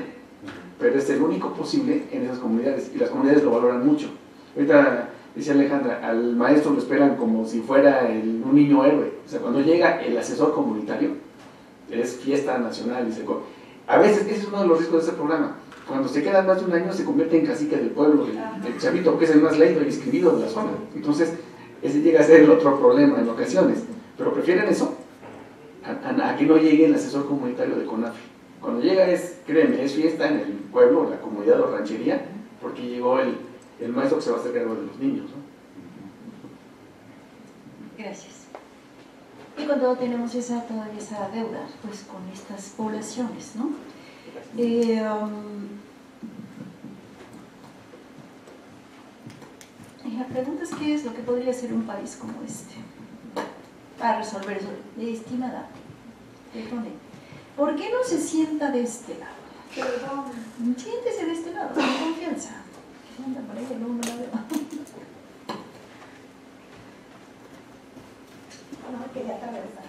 pero es el único posible en esas comunidades y las comunidades lo valoran mucho. Ahorita decía Alejandra, al maestro lo esperan como si fuera un niño héroe. O sea, cuando llega el asesor comunitario es fiesta nacional. A veces ese es uno de los riesgos de este programa. Cuando se queda más de un año se convierte en cacique del pueblo, del chavito, que es el más leído y escribido de la zona. Entonces ese llega a ser el otro problema en ocasiones, pero prefieren eso a que no llegue el asesor comunitario de CONAFE. Cuando llega créeme, es fiesta en el pueblo, la comunidad o ranchería, porque llegó el maestro que se va a hacer cargo de los niños, ¿no? Gracias. Y con todo tenemos todavía esa deuda pues, con estas poblaciones, ¿no? Y la pregunta es: ¿qué es lo que podría hacer un país como este para resolver eso? Estimada, perdone, ¿por qué no se sienta de este lado? Perdón. Siéntese de este lado, con confianza. Anda por ahí, no la veo. No, quería atravesar.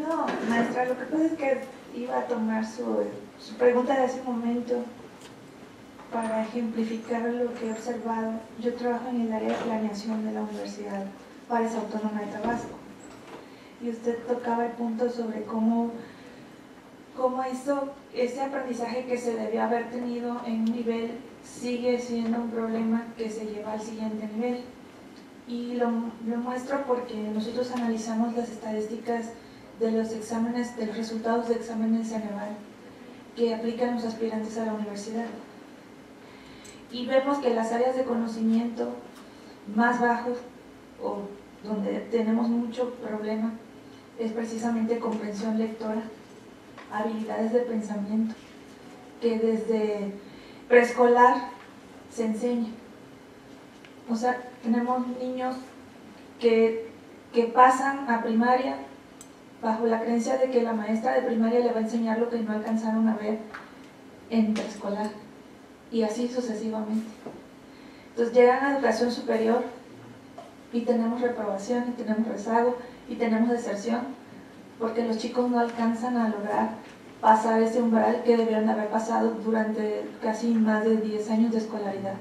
No, maestra, lo que pasa es que iba a tomar su pregunta de hace un momento para ejemplificar lo que he observado. Yo trabajo en el área de planeación de la Universidad Juárez Autónoma de Tabasco. Y usted tocaba el punto sobre cómo ese aprendizaje que se debió haber tenido en un nivel sigue siendo un problema que se lleva al siguiente nivel. Y lo muestro porque nosotros analizamos las estadísticas de los exámenes, de los resultados de exámenes Ceneval que aplican los aspirantes a la universidad. Y vemos que las áreas de conocimiento más bajos, o donde tenemos mucho problema, es precisamente comprensión lectora, habilidades de pensamiento, que desde preescolar se enseña. O sea, tenemos niños que pasan a primaria bajo la creencia de que la maestra de primaria le va a enseñar lo que no alcanzaron a ver en preescolar, y así sucesivamente. Entonces llegan a educación superior y tenemos reprobación, y tenemos rezago, y tenemos deserción, porque los chicos no alcanzan a lograr pasar ese umbral que debieron haber pasado durante casi más de 10 años de escolaridad.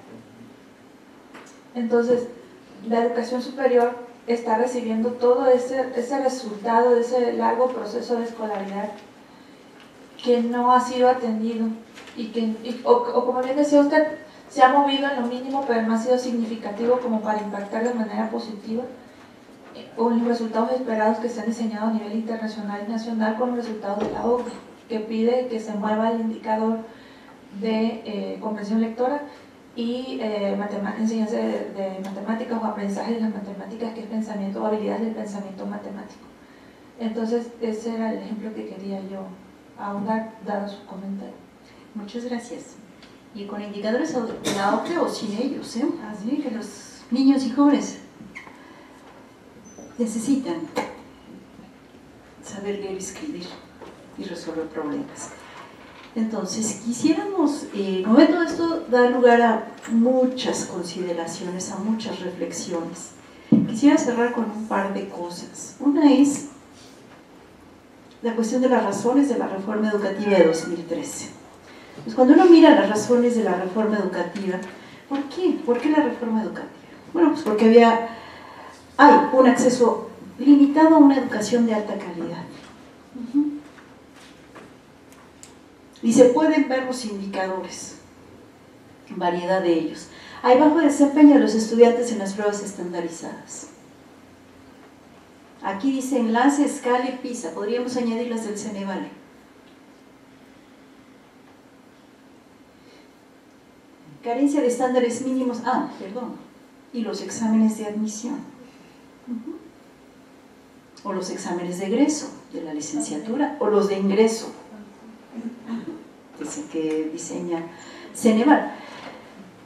Entonces, la educación superior está recibiendo todo ese resultado de ese largo proceso de escolaridad que no ha sido atendido, o como bien decía usted, se ha movido en lo mínimo, pero no ha sido significativo como para impactar de manera positiva con los resultados esperados que se han diseñado a nivel internacional y nacional, con los resultados de la OCDE, que pide que se mueva el indicador de comprensión lectora y enseñanza de matemáticas o aprendizaje de las matemáticas, que es pensamiento o habilidades del pensamiento matemático. Entonces, ese era el ejemplo que quería yo ahondar, dado su comentario. Muchas gracias. Y con indicadores de la OCDE o sin ellos, así que los niños y jóvenes necesitan saber leer y escribir y resolver problemas. Entonces, quisiéramos, como ven, todo esto da lugar a muchas consideraciones, a muchas reflexiones. Quisiera cerrar con un par de cosas. Una es la cuestión de las razones de la reforma educativa de 2013. Pues cuando uno mira las razones de la reforma educativa, ¿por qué? ¿Por qué la reforma educativa? Bueno, pues porque hay un acceso limitado a una educación de alta calidad. Y se pueden ver los indicadores, variedad de ellos. Hay bajo desempeño de los estudiantes en las pruebas estandarizadas. Aquí dice enlace, escala y PISA, podríamos añadir las del Ceneval. Carencia de estándares mínimos, y los exámenes de admisión. O los exámenes de egreso de la licenciatura, o los de ingreso, que diseña Ceneval.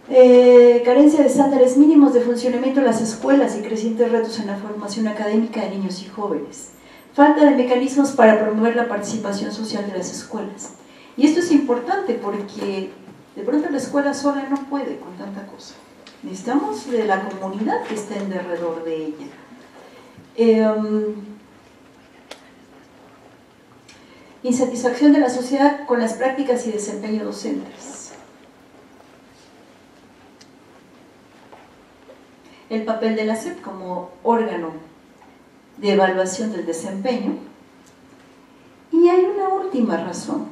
Carencia de estándares mínimos de funcionamiento de las escuelas y crecientes retos en la formación académica de niños y jóvenes. Falta de mecanismos para promover la participación social de las escuelas. Y esto es importante porque de pronto la escuela sola no puede con tanta cosa. Necesitamos de la comunidad que esté en derredor de ella. Insatisfacción de la sociedad con las prácticas y desempeño docentes. El papel de la SEP como órgano de evaluación del desempeño. Y hay una última razón.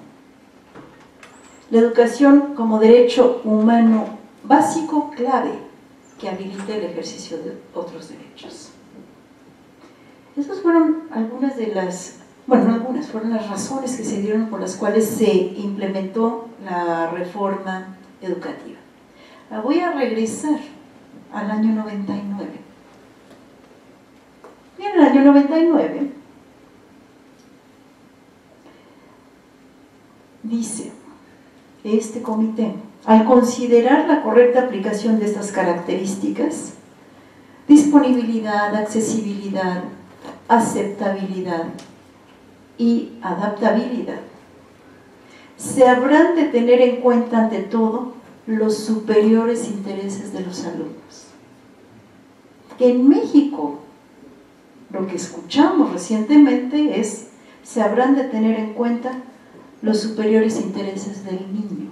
La educación como derecho humano básico clave que habilita el ejercicio de otros derechos. Esas fueron algunas de las, fueron las razones que se dieron por las cuales se implementó la reforma educativa. La voy a regresar al año 99. Y en el año 99 dice este comité, al considerar la correcta aplicación de estas características, disponibilidad, accesibilidad, aceptabilidad y adaptabilidad, se habrán de tener en cuenta ante todo los superiores intereses de los alumnos. En México, lo que escuchamos recientemente es, se habrán de tener en cuenta los superiores intereses del niño.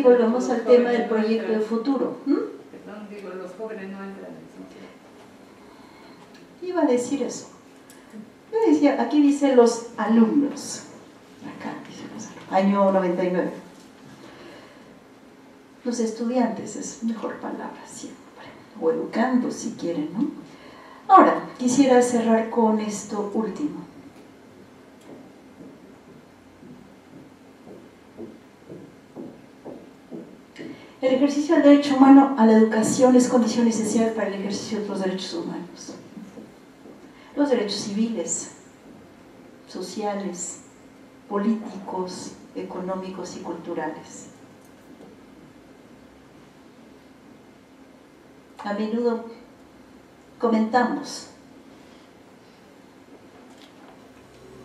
aquí volvemos al tema del proyecto de futuro. Perdón, digo, los jóvenes no entran en ciencia. Iba a decir eso. Yo decía, aquí dice los alumnos. Acá dice los alumnos. Año 99. Los estudiantes es mejor palabra siempre. O educando si quieren, ¿no? Ahora, quisiera cerrar con esto último. El ejercicio del derecho humano a la educación es condición esencial para el ejercicio de los derechos humanos. Los derechos civiles, sociales, políticos, económicos y culturales. A menudo comentamos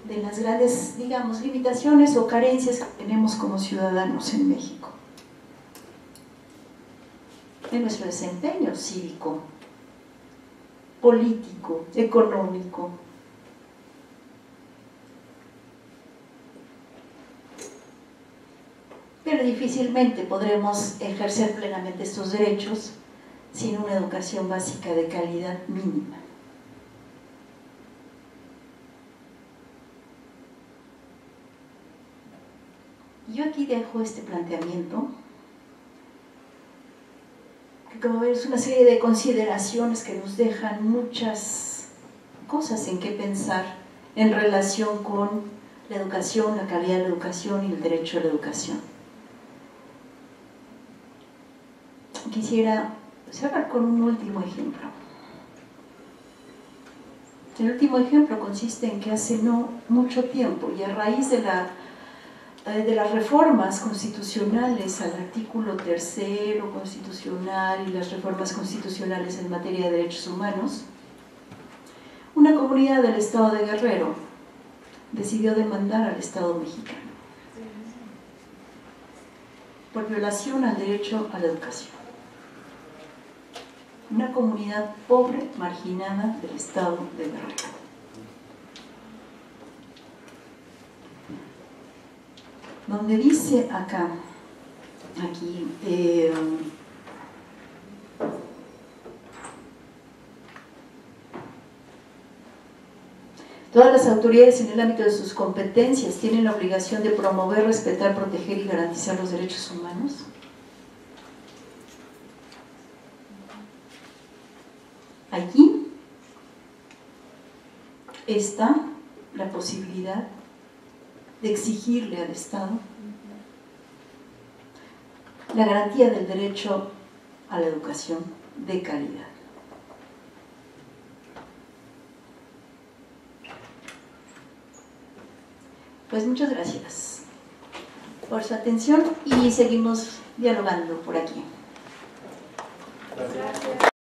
de las grandes, digamos, limitaciones o carencias que tenemos como ciudadanos en México, en nuestro desempeño cívico, político, económico. Pero difícilmente podremos ejercer plenamente estos derechos sin una educación básica de calidad mínima. Yo aquí dejo este planteamiento, que como ven es una serie de consideraciones que nos dejan muchas cosas en qué pensar en relación con la educación, la calidad de la educación y el derecho a la educación. Quisiera cerrar con un último ejemplo. El último ejemplo consiste en que hace no mucho tiempo y a raíz de las reformas constitucionales al artículo 3º constitucional y las reformas constitucionales en materia de derechos humanos, una comunidad del estado de Guerrero decidió demandar al Estado mexicano por violación al derecho a la educación. Una comunidad pobre, marginada del estado de Guerrero. Donde dice acá, aquí, todas las autoridades en el ámbito de sus competencias tienen la obligación de promover, respetar, proteger y garantizar los derechos humanos. Allí está la posibilidad de exigirle al Estado la garantía del derecho a la educación de calidad. Pues muchas gracias por su atención y seguimos dialogando por aquí. Gracias.